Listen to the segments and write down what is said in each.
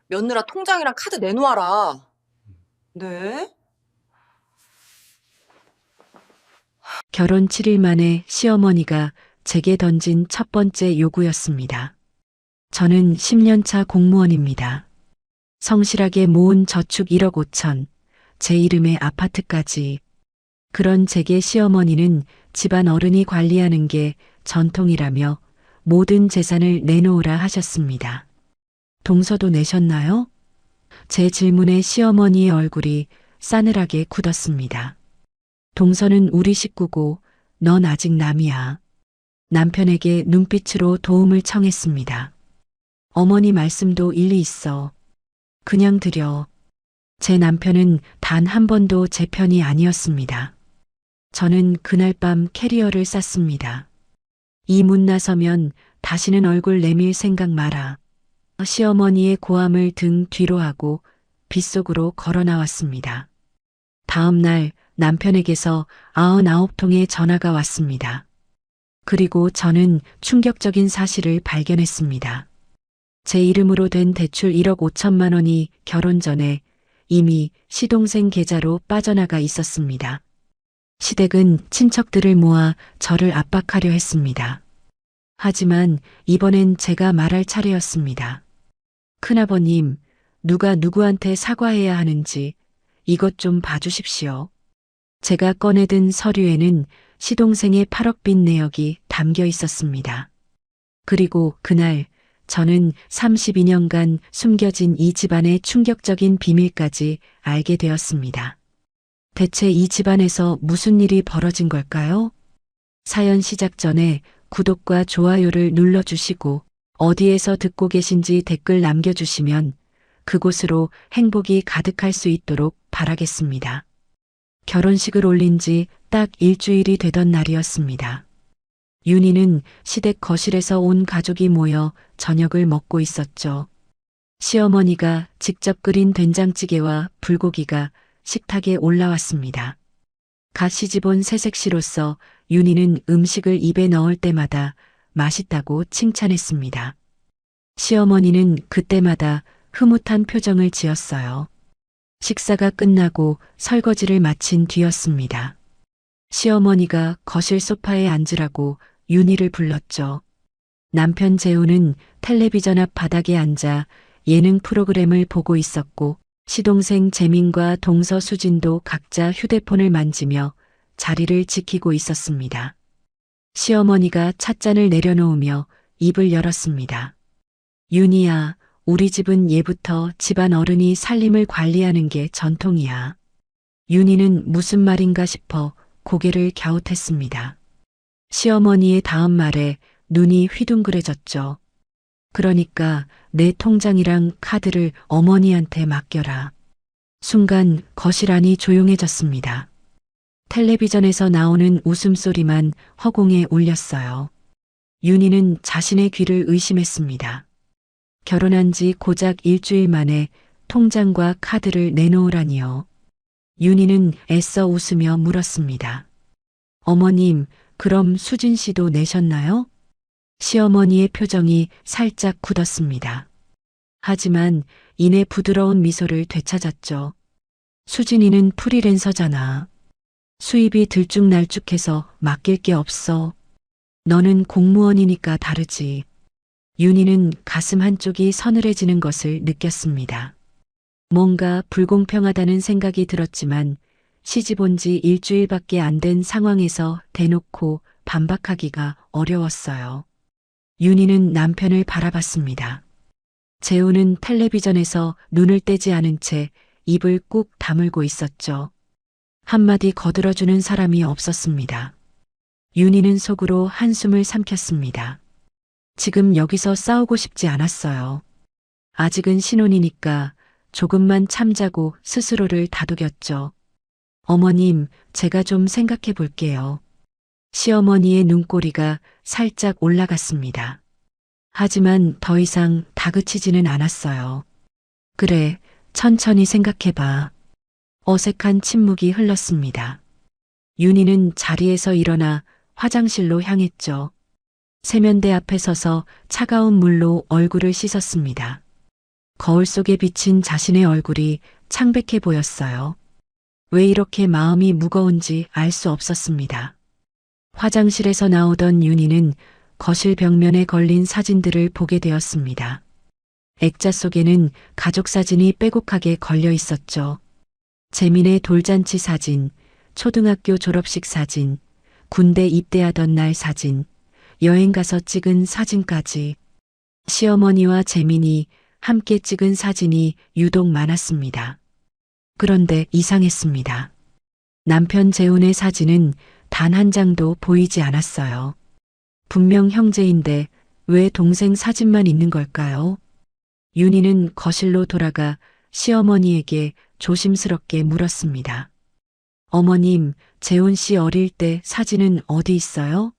며느라 통장이랑 카드 내놓아라. 네? 결혼 7일 만에 시어머니가 제게 던진 첫 번째 요구였습니다. 저는 10년차 공무원입니다. 성실하게 모은 저축 1억 5천, 제 이름의 아파트까지. 그런 제게 시어머니는 집안 어른이 관리하는 게 전통이라며 모든 재산을 내놓으라 하셨습니다. 동서도 내셨나요? 제 질문에 시어머니의 얼굴이 싸늘하게 굳었습니다. 동서는 우리 식구고 넌 아직 남이야. 남편에게 눈빛으로 도움을 청했습니다. 어머니 말씀도 일리 있어. 그냥 드려. 제 남편은 단 한 번도 제 편이 아니었습니다. 저는 그날 밤 캐리어를 쌌습니다. 이 문 나서면 다시는 얼굴 내밀 생각 마라. 시어머니의 고함을 등 뒤로 하고 빗속으로 걸어 나왔습니다. 다음 날 남편에게서 99통의 전화가 왔습니다. 그리고 저는 충격적인 사실을 발견했습니다. 제 이름으로 된 대출 1억 5천만 원이 결혼 전에 이미 시동생 계좌로 빠져나가 있었습니다. 시댁은 친척들을 모아 저를 압박하려 했습니다. 하지만 이번엔 제가 말할 차례였습니다. 큰아버님, 누가 누구한테 사과해야 하는지 이것 좀 봐주십시오. 제가 꺼내든 서류에는 시동생의 8억 빚 내역이 담겨 있었습니다. 그리고 그날 저는 32년간 숨겨진 이 집안의 충격적인 비밀까지 알게 되었습니다. 대체 이 집안에서 무슨 일이 벌어진 걸까요? 사연 시작 전에 구독과 좋아요를 눌러주시고 어디에서 듣고 계신지 댓글 남겨주시면 그곳으로 행복이 가득할 수 있도록 바라겠습니다. 결혼식을 올린 지 딱 일주일이 되던 날이었습니다. 윤희는 시댁 거실에서 온 가족이 모여 저녁을 먹고 있었죠. 시어머니가 직접 끓인 된장찌개와 불고기가 식탁에 올라왔습니다. 갓 시집온 새색시로서 윤희는 음식을 입에 넣을 때마다 맛있다고 칭찬했습니다. 시어머니는 그때마다 흐뭇한 표정을 지었어요. 식사가 끝나고 설거지를 마친 뒤였습니다. 시어머니가 거실 소파에 앉으라고 윤희를 불렀죠. 남편 재우는 텔레비전 앞 바닥에 앉아 예능 프로그램을 보고 있었고 시동생 재민과 동서 수진도 각자 휴대폰을 만지며 자리를 지키고 있었습니다. 시어머니가 찻잔을 내려놓으며 입을 열었습니다. 윤희야, 우리 집은 예부터 집안 어른이 살림을 관리하는 게 전통이야. 윤희는 무슨 말인가 싶어 고개를 갸웃했습니다. 시어머니의 다음 말에 눈이 휘둥그레졌죠. 그러니까 내 통장이랑 카드를 어머니한테 맡겨라. 순간 거실 안이 조용해졌습니다. 텔레비전에서 나오는 웃음소리만 허공에 울렸어요. 윤희는 자신의 귀를 의심했습니다. 결혼한 지 고작 일주일 만에 통장과 카드를 내놓으라니요. 윤희는 애써 웃으며 물었습니다. 어머님, 그럼 수진 씨도 내셨나요? 시어머니의 표정이 살짝 굳었습니다. 하지만 이내 부드러운 미소를 되찾았죠. 수진이는 프리랜서잖아. 수입이 들쭉날쭉해서 맡길 게 없어. 너는 공무원이니까 다르지. 윤희는 가슴 한쪽이 서늘해지는 것을 느꼈습니다. 뭔가 불공평하다는 생각이 들었지만 시집 온 지 일주일밖에 안 된 상황에서 대놓고 반박하기가 어려웠어요. 윤희는 남편을 바라봤습니다. 재우는 텔레비전에서 눈을 떼지 않은 채 입을 꾹 다물고 있었죠. 한마디 거들어주는 사람이 없었습니다. 윤희는 속으로 한숨을 삼켰습니다. 지금 여기서 싸우고 싶지 않았어요. 아직은 신혼이니까 조금만 참자고 스스로를 다독였죠. 어머님, 제가 좀 생각해 볼게요. 시어머니의 눈꼬리가 살짝 올라갔습니다. 하지만 더 이상 다그치지는 않았어요. 그래, 천천히 생각해봐. 어색한 침묵이 흘렀습니다. 윤희는 자리에서 일어나 화장실로 향했죠. 세면대 앞에 서서 차가운 물로 얼굴을 씻었습니다. 거울 속에 비친 자신의 얼굴이 창백해 보였어요. 왜 이렇게 마음이 무거운지 알 수 없었습니다. 화장실에서 나오던 윤희는 거실 벽면에 걸린 사진들을 보게 되었습니다. 액자 속에는 가족 사진이 빼곡하게 걸려 있었죠. 재민의 돌잔치 사진, 초등학교 졸업식 사진, 군대 입대하던 날 사진, 여행 가서 찍은 사진까지. 시어머니와 재민이 함께 찍은 사진이 유독 많았습니다. 그런데 이상했습니다. 남편 재훈의 사진은 단 한 장도 보이지 않았어요. 분명 형제인데 왜 동생 사진만 있는 걸까요? 윤희는 거실로 돌아가 시어머니에게 조심스럽게 물었습니다. 어머님, 재훈 씨 어릴 때 사진은 어디 있어요?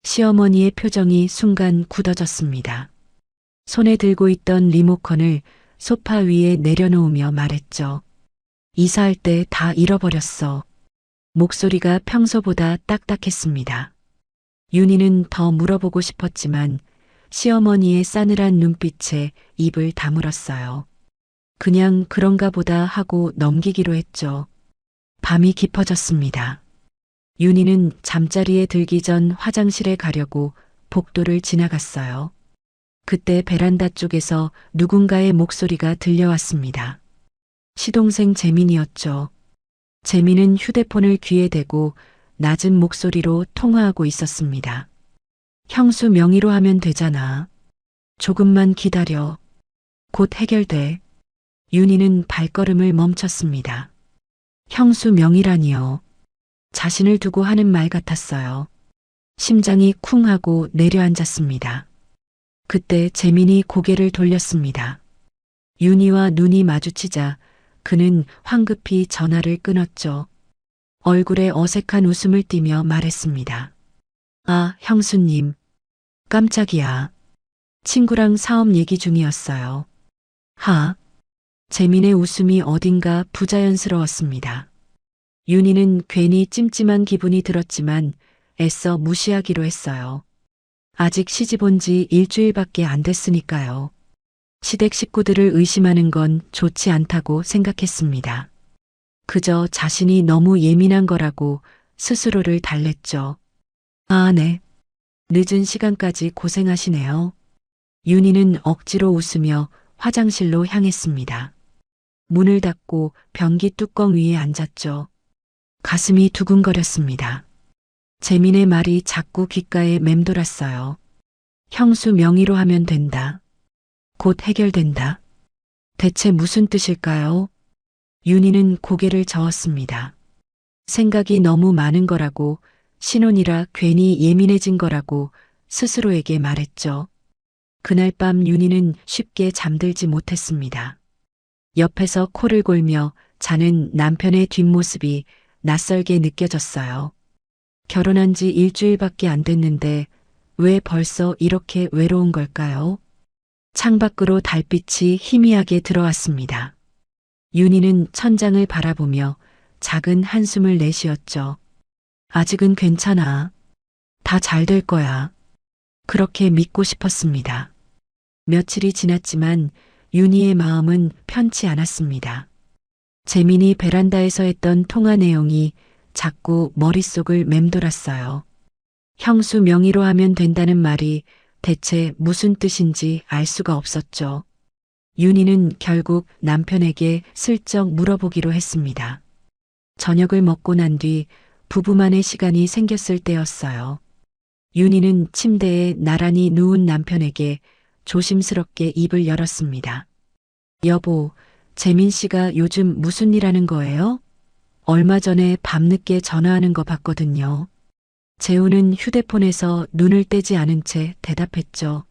시어머니의 표정이 순간 굳어졌습니다. 손에 들고 있던 리모컨을 소파 위에 내려놓으며 말했죠. 이사할 때 다 잃어버렸어. 목소리가 평소보다 딱딱했습니다. 윤희는 더 물어보고 싶었지만 시어머니의 싸늘한 눈빛에 입을 다물었어요. 그냥 그런가 보다 하고 넘기기로 했죠. 밤이 깊어졌습니다. 윤희는 잠자리에 들기 전 화장실에 가려고 복도를 지나갔어요. 그때 베란다 쪽에서 누군가의 목소리가 들려왔습니다. 시동생 재민이었죠. 재민은 휴대폰을 귀에 대고 낮은 목소리로 통화하고 있었습니다. 형수 명의로 하면 되잖아. 조금만 기다려. 곧 해결돼. 윤희는 발걸음을 멈췄습니다. 형수 명의라니요. 자신을 두고 하는 말 같았어요. 심장이 쿵 하고 내려앉았습니다. 그때 재민이 고개를 돌렸습니다. 윤희와 눈이 마주치자 그는 황급히 전화를 끊었죠. 얼굴에 어색한 웃음을 띠며 말했습니다. 아, 형수님. 깜짝이야. 친구랑 사업 얘기 중이었어요. 하. 재민의 웃음이 어딘가 부자연스러웠습니다. 윤희는 괜히 찜찜한 기분이 들었지만 애써 무시하기로 했어요. 아직 시집 온 지 일주일밖에 안 됐으니까요. 시댁 식구들을 의심하는 건 좋지 않다고 생각했습니다. 그저 자신이 너무 예민한 거라고 스스로를 달랬죠. 아, 네. 늦은 시간까지 고생하시네요. 윤희는 억지로 웃으며 화장실로 향했습니다. 문을 닫고 변기 뚜껑 위에 앉았죠. 가슴이 두근거렸습니다. 재민의 말이 자꾸 귓가에 맴돌았어요. 형수 명의로 하면 된다. 곧 해결된다. 대체 무슨 뜻일까요? 윤희는 고개를 저었습니다. 생각이 너무 많은 거라고, 신혼이라 괜히 예민해진 거라고 스스로에게 말했죠. 그날 밤 윤희는 쉽게 잠들지 못했습니다. 옆에서 코를 골며 자는 남편의 뒷모습이 낯설게 느껴졌어요. 결혼한 지 일주일밖에 안 됐는데 왜 벌써 이렇게 외로운 걸까요? 창밖으로 달빛이 희미하게 들어왔습니다. 윤희는 천장을 바라보며 작은 한숨을 내쉬었죠. 아직은 괜찮아. 다 잘 될 거야. 그렇게 믿고 싶었습니다. 며칠이 지났지만 윤희의 마음은 편치 않았습니다. 재민이 베란다에서 했던 통화 내용이 자꾸 머릿속을 맴돌았어요. 형수 명의로 하면 된다는 말이 대체 무슨 뜻인지 알 수가 없었죠. 윤희는 결국 남편에게 슬쩍 물어보기로 했습니다. 저녁을 먹고 난 뒤 부부만의 시간이 생겼을 때였어요. 윤희는 침대에 나란히 누운 남편에게 조심스럽게 입을 열었습니다. 여보, 재민 씨가 요즘 무슨 일 하는 거예요? 얼마 전에 밤늦게 전화하는 거 봤거든요. 재훈은 휴대폰에서 눈을 떼지 않은 채 대답했죠.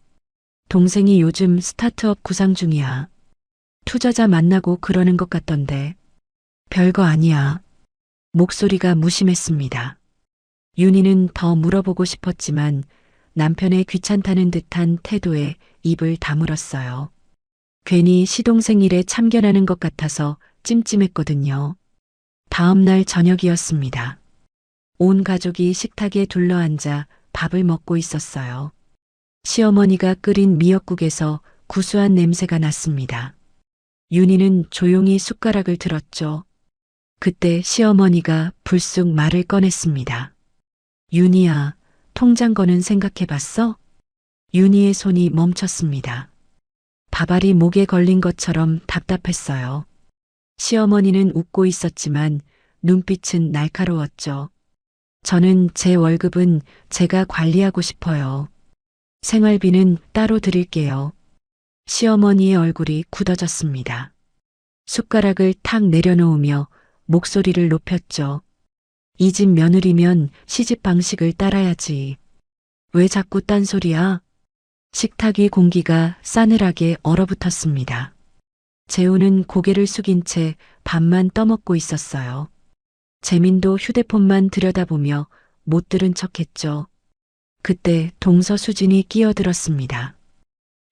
동생이 요즘 스타트업 구상 중이야. 투자자 만나고 그러는 것 같던데. 별거 아니야. 목소리가 무심했습니다. 윤희는 더 물어보고 싶었지만 남편의 귀찮다는 듯한 태도에 입을 다물었어요. 괜히 시동생 일에 참견하는 것 같아서 찜찜했거든요. 다음 날 저녁이었습니다. 온 가족이 식탁에 둘러앉아 밥을 먹고 있었어요. 시어머니가 끓인 미역국에서 구수한 냄새가 났습니다. 윤희는 조용히 숟가락을 들었죠. 그때 시어머니가 불쑥 말을 꺼냈습니다. 윤희야, 통장 거는 생각해봤어? 윤희의 손이 멈췄습니다. 밥알이 목에 걸린 것처럼 답답했어요. 시어머니는 웃고 있었지만 눈빛은 날카로웠죠. 저는 제 월급은 제가 관리하고 싶어요. 생활비는 따로 드릴게요. 시어머니의 얼굴이 굳어졌습니다. 숟가락을 탁 내려놓으며 목소리를 높였죠. 이 집 며느리면 시집 방식을 따라야지. 왜 자꾸 딴소리야? 식탁 위 공기가 싸늘하게 얼어붙었습니다. 재우는 고개를 숙인 채 밥만 떠먹고 있었어요. 재민도 휴대폰만 들여다보며 못 들은 척했죠. 그때 동서수진이 끼어들었습니다.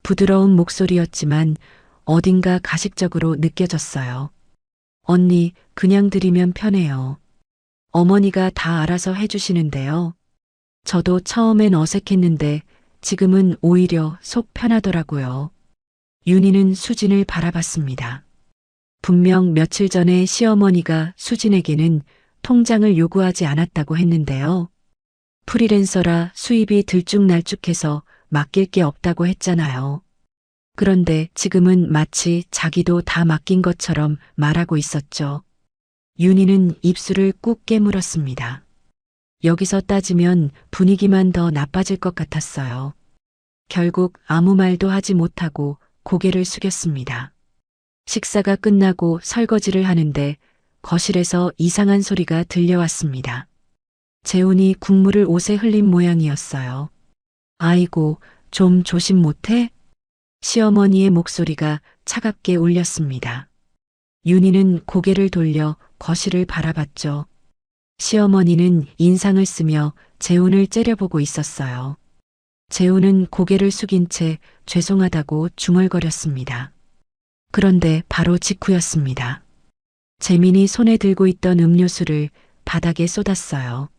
부드러운 목소리였지만 어딘가 가식적으로 느껴졌어요. 언니, 그냥 드리면 편해요. 어머니가 다 알아서 해주시는데요. 저도 처음엔 어색했는데 지금은 오히려 속 편하더라고요. 윤희는 수진을 바라봤습니다. 분명 며칠 전에 시어머니가 수진에게는 통장을 요구하지 않았다고 했는데요. 프리랜서라 수입이 들쭉날쭉해서 맡길 게 없다고 했잖아요. 그런데 지금은 마치 자기도 다 맡긴 것처럼 말하고 있었죠. 윤희는 입술을 꾹 깨물었습니다. 여기서 따지면 분위기만 더 나빠질 것 같았어요. 결국 아무 말도 하지 못하고 고개를 숙였습니다. 식사가 끝나고 설거지를 하는데 거실에서 이상한 소리가 들려왔습니다. 재훈이 국물을 옷에 흘린 모양이었어요. 아이고, 좀 조심 못해? 시어머니의 목소리가 차갑게 울렸습니다. 윤희는 고개를 돌려 거실을 바라봤죠. 시어머니는 인상을 쓰며 재훈을 째려보고 있었어요. 재훈은 고개를 숙인 채 죄송하다고 중얼거렸습니다. 그런데 바로 직후였습니다. 재민이 손에 들고 있던 음료수를 바닥에 쏟았어요.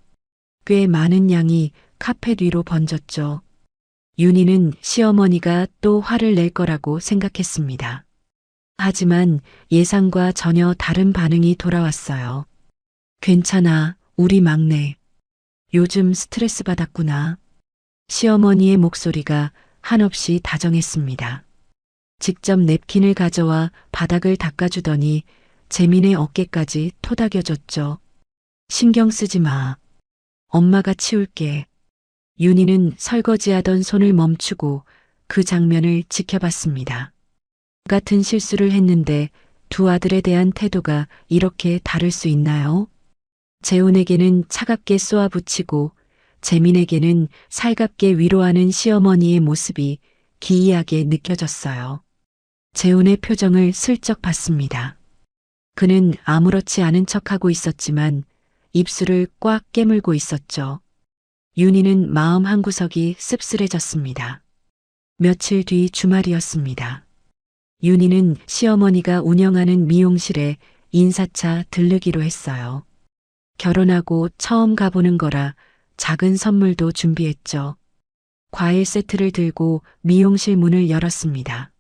꽤 많은 양이 카펫 위로 번졌죠. 윤희는 시어머니가 또 화를 낼 거라고 생각했습니다. 하지만 예상과 전혀 다른 반응이 돌아왔어요. 괜찮아, 우리 막내. 요즘 스트레스 받았구나. 시어머니의 목소리가 한없이 다정했습니다. 직접 냅킨을 가져와 바닥을 닦아주더니 재민의 어깨까지 토닥여줬죠. 신경 쓰지 마. 엄마가 치울게. 윤희는 설거지하던 손을 멈추고 그 장면을 지켜봤습니다. 같은 실수를 했는데 두 아들에 대한 태도가 이렇게 다를 수 있나요? 재훈에게는 차갑게 쏘아붙이고 재민에게는 살갑게 위로하는 시어머니의 모습이 기이하게 느껴졌어요. 재훈의 표정을 슬쩍 봤습니다. 그는 아무렇지 않은 척하고 있었지만 입술을 꽉 깨물고 있었죠. 윤희는 마음 한구석이 씁쓸해졌습니다. 며칠 뒤 주말이었습니다. 윤희는 시어머니가 운영하는 미용실에 인사차 들르기로 했어요. 결혼하고 처음 가보는 거라 작은 선물도 준비했죠. 과일 세트를 들고 미용실 문을 열었습니다.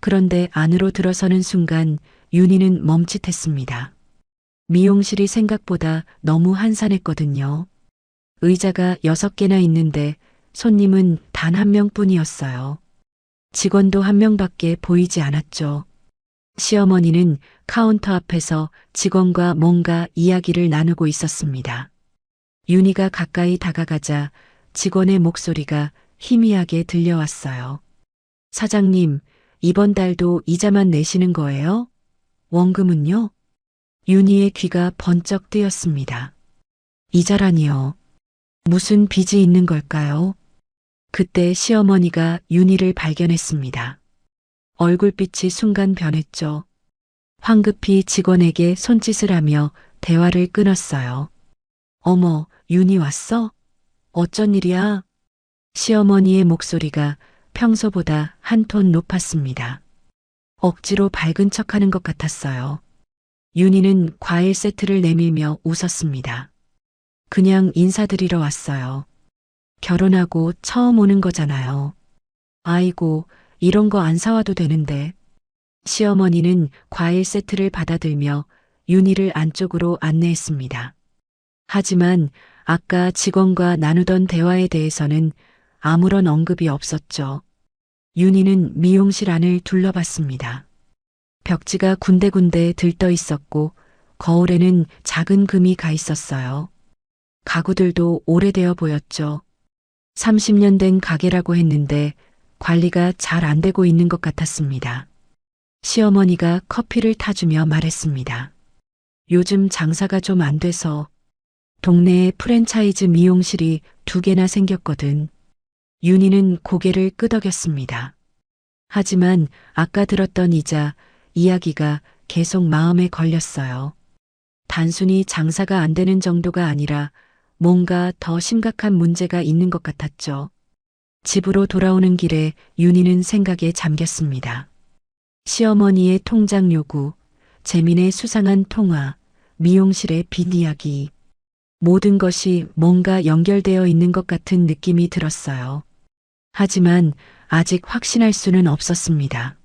그런데 안으로 들어서는 순간 윤희는 멈칫했습니다. 미용실이 생각보다 너무 한산했거든요. 의자가 6개나 있는데 손님은 단 1명뿐이었어요. 직원도 1명밖에 보이지 않았죠. 시어머니는 카운터 앞에서 직원과 뭔가 이야기를 나누고 있었습니다. 윤희가 가까이 다가가자 직원의 목소리가 희미하게 들려왔어요. 사장님, 이번 달도 이자만 내시는 거예요? 원금은요? 윤희의 귀가 번쩍 뜨였습니다. 이자라니요. 무슨 빚이 있는 걸까요? 그때 시어머니가 윤희를 발견했습니다. 얼굴빛이 순간 변했죠. 황급히 직원에게 손짓을 하며 대화를 끊었어요. 어머, 윤희 왔어? 어쩐 일이야? 시어머니의 목소리가 평소보다 한 톤 높았습니다. 억지로 밝은 척하는 것 같았어요. 윤희는 과일 세트를 내밀며 웃었습니다. 그냥 인사드리러 왔어요. 결혼하고 처음 오는 거잖아요. 아이고, 이런 거 안 사와도 되는데. 시어머니는 과일 세트를 받아들며 윤희를 안쪽으로 안내했습니다. 하지만 아까 직원과 나누던 대화에 대해서는 아무런 언급이 없었죠. 윤희는 미용실 안을 둘러봤습니다. 벽지가 군데군데 들떠 있었고 거울에는 작은 금이 가 있었어요. 가구들도 오래되어 보였죠. 30년 된 가게라고 했는데 관리가 잘 안 되고 있는 것 같았습니다. 시어머니가 커피를 타주며 말했습니다. 요즘 장사가 좀 안 돼서 동네에 프랜차이즈 미용실이 2개나 생겼거든. 윤희는 고개를 끄덕였습니다. 하지만 아까 들었던 이야기가 계속 마음에 걸렸어요. 단순히 장사가 안 되는 정도가 아니라 뭔가 더 심각한 문제가 있는 것 같았죠. 집으로 돌아오는 길에 윤희는 생각에 잠겼습니다. 시어머니의 통장 요구, 재민의 수상한 통화, 미용실의 빚 이야기. 모든 것이 뭔가 연결되어 있는 것 같은 느낌이 들었어요. 하지만 아직 확신할 수는 없었습니다.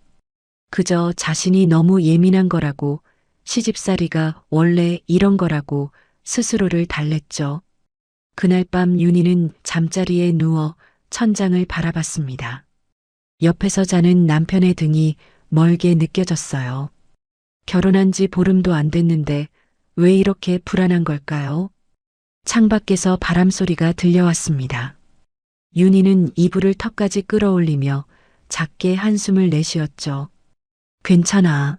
그저 자신이 너무 예민한 거라고, 시집살이가 원래 이런 거라고 스스로를 달랬죠. 그날 밤 윤희는 잠자리에 누워 천장을 바라봤습니다. 옆에서 자는 남편의 등이 멀게 느껴졌어요. 결혼한 지 보름도 안 됐는데 왜 이렇게 불안한 걸까요? 창밖에서 바람소리가 들려왔습니다. 윤희는 이불을 턱까지 끌어올리며 작게 한숨을 내쉬었죠. 괜찮아.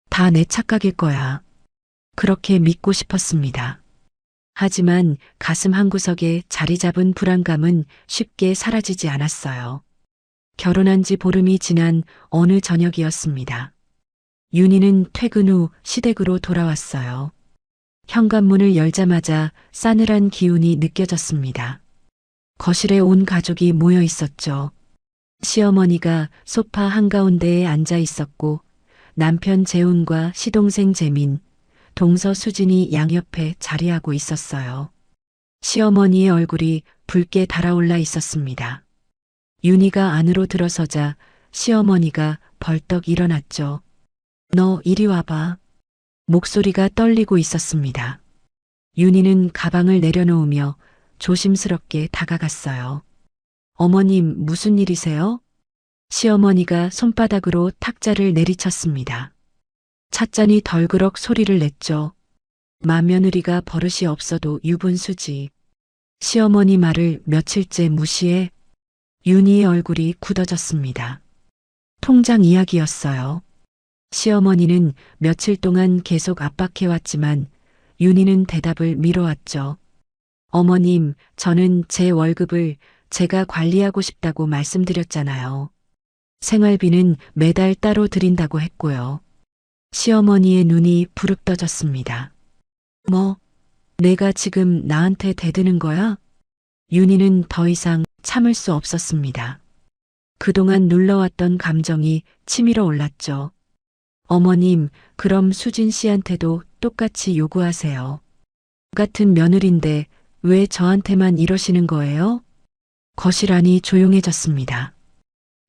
다 내 착각일 거야. 그렇게 믿고 싶었습니다. 하지만 가슴 한구석에 자리 잡은 불안감은 쉽게 사라지지 않았어요. 결혼한 지 보름이 지난 어느 저녁이었습니다. 윤희는 퇴근 후 시댁으로 돌아왔어요. 현관문을 열자마자 싸늘한 기운이 느껴졌습니다. 거실에 온 가족이 모여 있었죠. 시어머니가 소파 한가운데에 앉아 있었고 남편 재훈과 시동생 재민, 동서 수진이 양옆에 자리하고 있었어요. 시어머니의 얼굴이 붉게 달아올라 있었습니다. 윤희가 안으로 들어서자 시어머니가 벌떡 일어났죠. 너 이리 와봐. 목소리가 떨리고 있었습니다. 윤희는 가방을 내려놓으며 조심스럽게 다가갔어요. 어머님, 무슨 일이세요? 시어머니가 손바닥으로 탁자를 내리쳤습니다. 찻잔이 덜그럭 소리를 냈죠. 맏며느리가 버릇이 없어도 유분수지. 시어머니 말을 며칠째 무시해. 윤희의 얼굴이 굳어졌습니다. 통장 이야기였어요. 시어머니는 며칠 동안 계속 압박해왔지만 윤희는 대답을 미뤄왔죠. 어머님, 저는 제 월급을 제가 관리하고 싶다고 말씀드렸잖아요. 생활비는 매달 따로 드린다고 했고요. 시어머니의 눈이 부릅떠졌습니다. 뭐, 내가 지금 나한테 대드는 거야? 윤희는 더 이상 참을 수 없었습니다. 그동안 눌러왔던 감정이 치밀어 올랐죠. 어머님, 그럼 수진 씨한테도 똑같이 요구하세요. 같은 며느리인데 왜 저한테만 이러시는 거예요? 거실 안이 조용해졌습니다.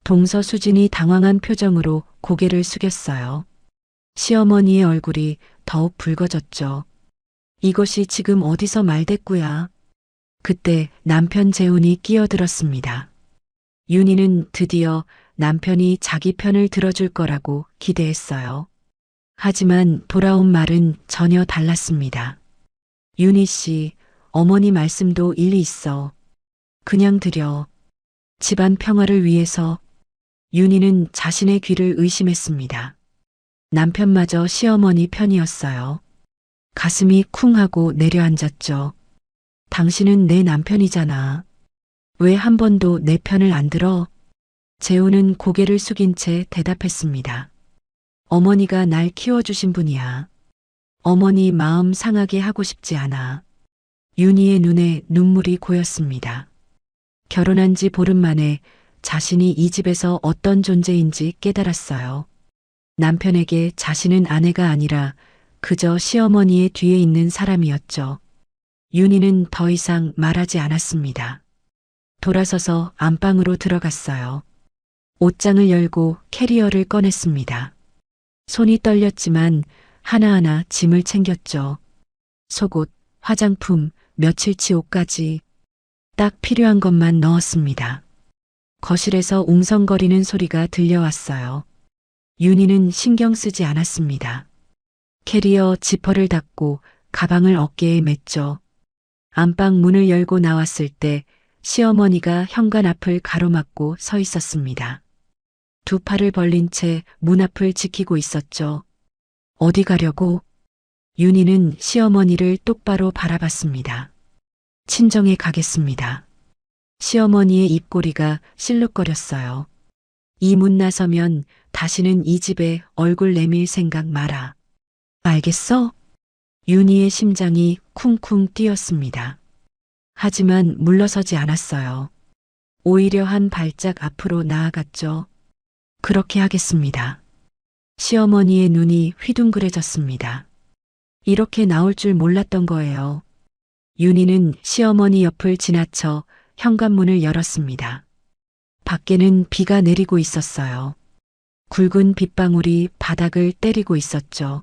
동서 수진이 당황한 표정으로 고개를 숙였어요. 시어머니의 얼굴이 더욱 붉어졌죠. 이것이 지금 어디서 말대꾸야. 그때 남편 재훈이 끼어들었습니다. 윤희는 드디어 남편이 자기 편을 들어줄 거라고 기대했어요. 하지만 돌아온 말은 전혀 달랐습니다. 윤희 씨, 어머니 말씀도 일리 있어. 그냥 드려. 집안 평화를 위해서. 윤희는 자신의 귀를 의심했습니다. 남편마저 시어머니 편이었어요. 가슴이 쿵 하고 내려앉았죠. 당신은 내 남편이잖아. 왜 한 번도 내 편을 안 들어? 재훈은 고개를 숙인 채 대답했습니다. 어머니가 날 키워주신 분이야. 어머니 마음 상하게 하고 싶지 않아. 윤희의 눈에 눈물이 고였습니다. 결혼한 지 보름 만에 자신이 이 집에서 어떤 존재인지 깨달았어요. 남편에게 자신은 아내가 아니라 그저 시어머니의 뒤에 있는 사람이었죠. 윤희는 더 이상 말하지 않았습니다. 돌아서서 안방으로 들어갔어요. 옷장을 열고 캐리어를 꺼냈습니다. 손이 떨렸지만 하나하나 짐을 챙겼죠. 속옷, 화장품, 며칠치 옷까지 딱 필요한 것만 넣었습니다. 거실에서 웅성거리는 소리가 들려왔어요. 윤희는 신경 쓰지 않았습니다. 캐리어 지퍼를 닫고 가방을 어깨에 맸죠. 안방 문을 열고 나왔을 때 시어머니가 현관 앞을 가로막고 서 있었습니다. 두 팔을 벌린 채 문 앞을 지키고 있었죠. 어디 가려고? 윤희는 시어머니를 똑바로 바라봤습니다. 친정에 가겠습니다. 시어머니의 입꼬리가 실룩거렸어요. 이 문 나서면 다시는 이 집에 얼굴 내밀 생각 마라. 알겠어? 윤희의 심장이 쿵쿵 뛰었습니다. 하지만 물러서지 않았어요. 오히려 한 발짝 앞으로 나아갔죠. 그렇게 하겠습니다. 시어머니의 눈이 휘둥그레졌습니다. 이렇게 나올 줄 몰랐던 거예요. 윤희는 시어머니 옆을 지나쳐 현관문을 열었습니다. 밖에는 비가 내리고 있었어요. 굵은 빗방울이 바닥을 때리고 있었죠.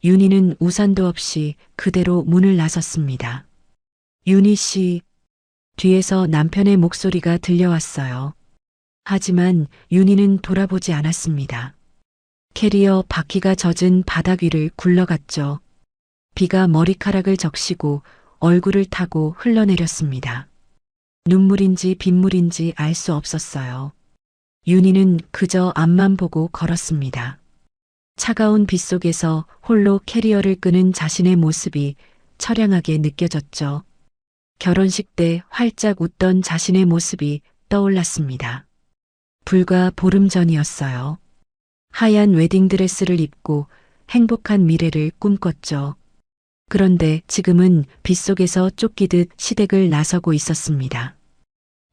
윤희는 우산도 없이 그대로 문을 나섰습니다. 윤희 씨, 뒤에서 남편의 목소리가 들려왔어요. 하지만 윤희는 돌아보지 않았습니다. 캐리어 바퀴가 젖은 바닥 위를 굴러갔죠. 비가 머리카락을 적시고 얼굴을 타고 흘러내렸습니다. 눈물인지 빗물인지 알 수 없었어요. 윤희는 그저 앞만 보고 걸었습니다. 차가운 빗속에서 홀로 캐리어를 끄는 자신의 모습이 처량하게 느껴졌죠. 결혼식 때 활짝 웃던 자신의 모습이 떠올랐습니다. 불과 보름 전이었어요. 하얀 웨딩드레스를 입고 행복한 미래를 꿈꿨죠. 그런데 지금은 빗속에서 쫓기듯 시댁을 나서고 있었습니다.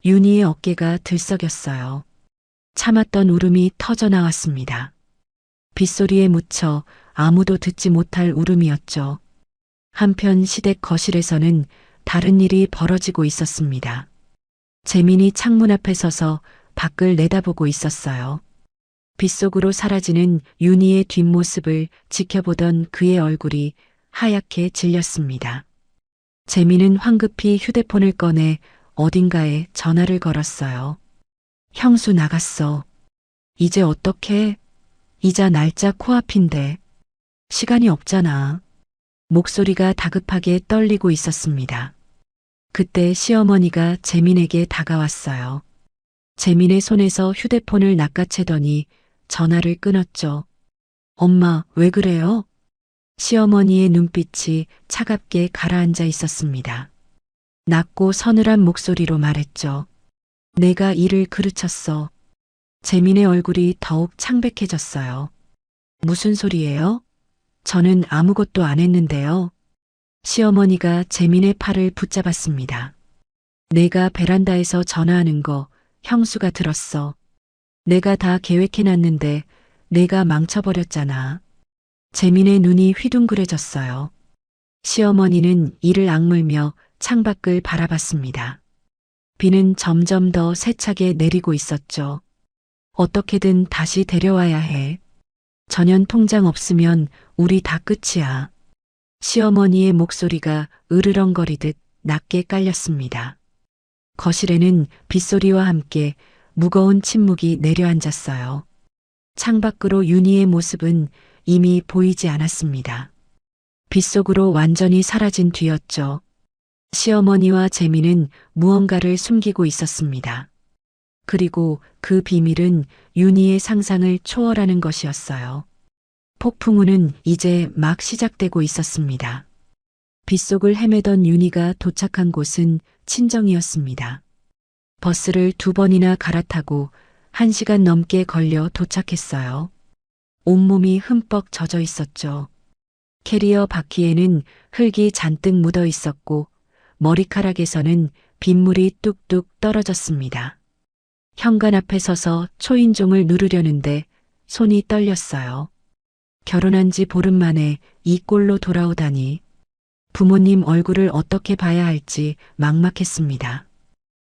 윤희의 어깨가 들썩였어요. 참았던 울음이 터져나왔습니다. 빗소리에 묻혀 아무도 듣지 못할 울음이었죠. 한편 시댁 거실에서는 다른 일이 벌어지고 있었습니다. 재민이 창문 앞에 서서 밖을 내다보고 있었어요. 빗속으로 사라지는 윤희의 뒷모습을 지켜보던 그의 얼굴이 하얗게 질렸습니다. 재민은 황급히 휴대폰을 꺼내 어딘가에 전화를 걸었어요. 형수 나갔어. 이제 어떡해? 이자 날짜 코앞인데. 시간이 없잖아. 목소리가 다급하게 떨리고 있었습니다. 그때 시어머니가 재민에게 다가왔어요. 재민의 손에서 휴대폰을 낚아채더니 전화를 끊었죠. 엄마, 왜 그래요? 시어머니의 눈빛이 차갑게 가라앉아 있었습니다. 낮고 서늘한 목소리로 말했죠. 내가 일을 그르쳤어. 재민의 얼굴이 더욱 창백해졌어요. 무슨 소리예요? 저는 아무것도 안 했는데요. 시어머니가 재민의 팔을 붙잡았습니다. 내가 베란다에서 전화하는 거 형수가 들었어. 내가 다 계획해놨는데 내가 망쳐버렸잖아. 재민의 눈이 휘둥그레졌어요. 시어머니는 이를 악물며 창밖을 바라봤습니다. 비는 점점 더 세차게 내리고 있었죠. 어떻게든 다시 데려와야 해. 전현 통장 없으면 우리 다 끝이야. 시어머니의 목소리가 으르렁거리듯 낮게 깔렸습니다. 거실에는 빗소리와 함께 무거운 침묵이 내려앉았어요. 창밖으로 윤희의 모습은 이미 보이지 않았습니다. 빗속으로 완전히 사라진 뒤였죠. 시어머니와 재민은 무언가를 숨기고 있었습니다. 그리고 그 비밀은 윤희의 상상을 초월하는 것이었어요. 폭풍우는 이제 막 시작되고 있었습니다. 빗속을 헤매던 윤희가 도착한 곳은 친정이었습니다. 버스를 2번이나 갈아타고 1시간 넘게 걸려 도착했어요. 온몸이 흠뻑 젖어 있었죠. 캐리어 바퀴에는 흙이 잔뜩 묻어 있었고 머리카락에서는 빗물이 뚝뚝 떨어졌습니다. 현관 앞에 서서 초인종을 누르려는데 손이 떨렸어요. 결혼한 지 보름 만에 이 꼴로 돌아오다니 부모님 얼굴을 어떻게 봐야 할지 막막했습니다.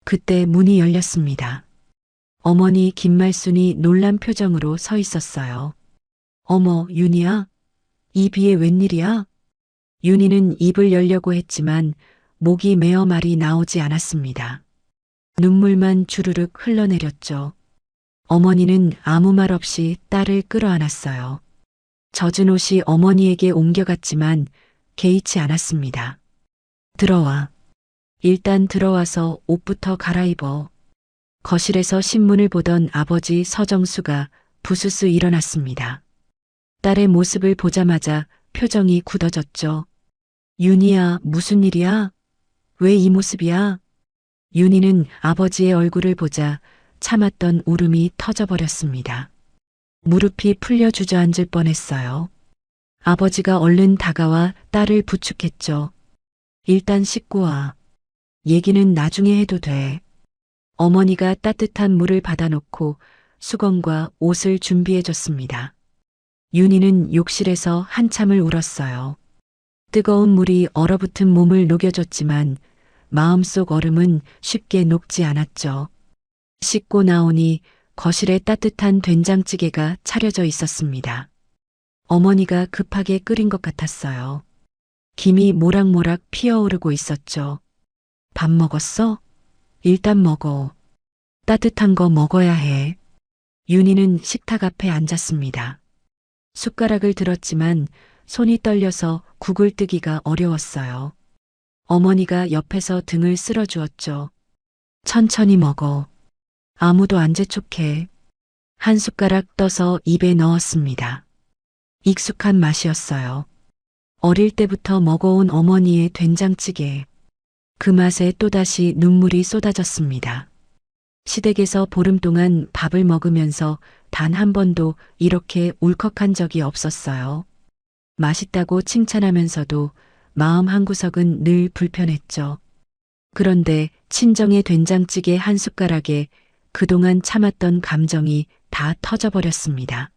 그때 문이 열렸습니다. 어머니 김말순이 놀란 표정으로 서 있었어요. 어머, 윤희야? 이 비에 웬일이야? 윤희는 입을 열려고 했지만 목이 메어 말이 나오지 않았습니다. 눈물만 주르륵 흘러내렸죠. 어머니는 아무 말 없이 딸을 끌어안았어요. 젖은 옷이 어머니에게 옮겨갔지만 개의치 않았습니다. 들어와. 일단 들어와서 옷부터 갈아입어. 거실에서 신문을 보던 아버지 서정수가 부스스 일어났습니다. 딸의 모습을 보자마자 표정이 굳어졌죠. 윤희야, 무슨 일이야? 왜 이 모습이야? 윤희는 아버지의 얼굴을 보자 참았던 울음이 터져버렸습니다. 무릎이 풀려 주저앉을 뻔했어요. 아버지가 얼른 다가와 딸을 부축했죠. 일단 씻고 와. 얘기는 나중에 해도 돼. 어머니가 따뜻한 물을 받아놓고 수건과 옷을 준비해줬습니다. 윤희는 욕실에서 한참을 울었어요. 뜨거운 물이 얼어붙은 몸을 녹여줬지만 마음속 얼음은 쉽게 녹지 않았죠. 씻고 나오니 거실에 따뜻한 된장찌개가 차려져 있었습니다. 어머니가 급하게 끓인 것 같았어요. 김이 모락모락 피어오르고 있었죠. 밥 먹었어? 일단 먹어. 따뜻한 거 먹어야 해. 윤희는 식탁 앞에 앉았습니다. 숟가락을 들었지만 손이 떨려서 국을 뜨기가 어려웠어요. 어머니가 옆에서 등을 쓸어주었죠. 천천히 먹어. 아무도 안 재촉해. 한 숟가락 떠서 입에 넣었습니다. 익숙한 맛이었어요. 어릴 때부터 먹어온 어머니의 된장찌개. 그 맛에 또다시 눈물이 쏟아졌습니다. 시댁에서 보름 동안 밥을 먹으면서 단 한 번도 이렇게 울컥한 적이 없었어요. 맛있다고 칭찬하면서도 마음 한구석은 늘 불편했죠. 그런데 친정의 된장찌개 한 숟가락에 그동안 참았던 감정이 다 터져버렸습니다.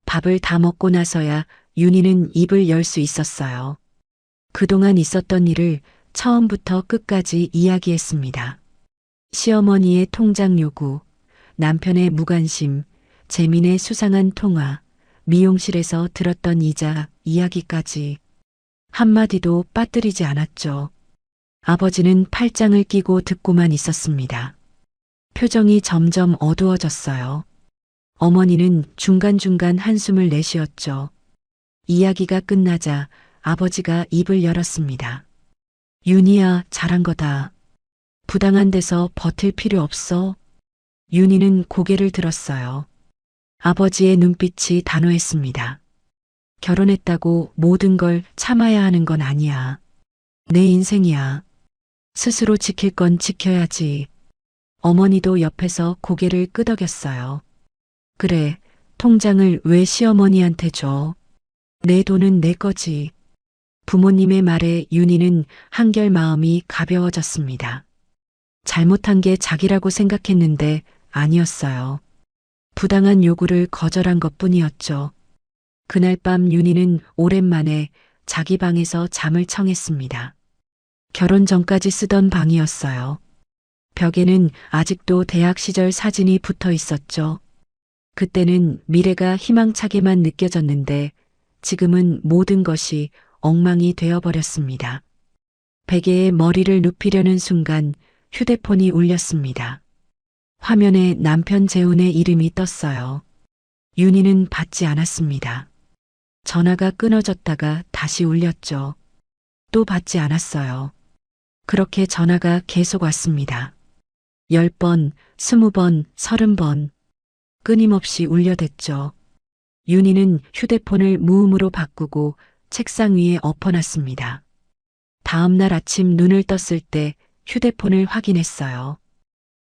밥을 다 먹고 나서야 윤희는 입을 열 수 있었어요. 그동안 있었던 일을 처음부터 끝까지 이야기했습니다. 시어머니의 통장 요구, 남편의 무관심, 재민의 수상한 통화, 미용실에서 들었던 이자 이야기까지 한마디도 빠뜨리지 않았죠. 아버지는 팔짱을 끼고 듣고만 있었습니다. 표정이 점점 어두워졌어요. 어머니는 중간중간 한숨을 내쉬었죠. 이야기가 끝나자 아버지가 입을 열었습니다. 윤희야, 잘한 거다. 부당한 데서 버틸 필요 없어. 윤희는 고개를 들었어요. 아버지의 눈빛이 단호했습니다. 결혼했다고 모든 걸 참아야 하는 건 아니야. 내 인생이야. 스스로 지킬 건 지켜야지. 어머니도 옆에서 고개를 끄덕였어요. 그래, 통장을 왜 시어머니한테 줘? 내 돈은 내 거지. 부모님의 말에 윤희는 한결 마음이 가벼워졌습니다. 잘못한 게 자기라고 생각했는데 아니었어요. 부당한 요구를 거절한 것뿐이었죠. 그날 밤 윤희는 오랜만에 자기 방에서 잠을 청했습니다. 결혼 전까지 쓰던 방이었어요. 벽에는 아직도 대학 시절 사진이 붙어 있었죠. 그때는 미래가 희망차게만 느껴졌는데 지금은 모든 것이 엉망이 되어버렸습니다. 베개에 머리를 눕히려는 순간 휴대폰이 울렸습니다. 화면에 남편 재훈의 이름이 떴어요. 윤희는 받지 않았습니다. 전화가 끊어졌다가 다시 울렸죠. 또 받지 않았어요. 그렇게 전화가 계속 왔습니다. 10번, 20번, 30번. 끊임없이 울려댔죠. 윤희는 휴대폰을 무음으로 바꾸고 책상 위에 엎어놨습니다. 다음 날 아침 눈을 떴을 때 휴대폰을 확인했어요.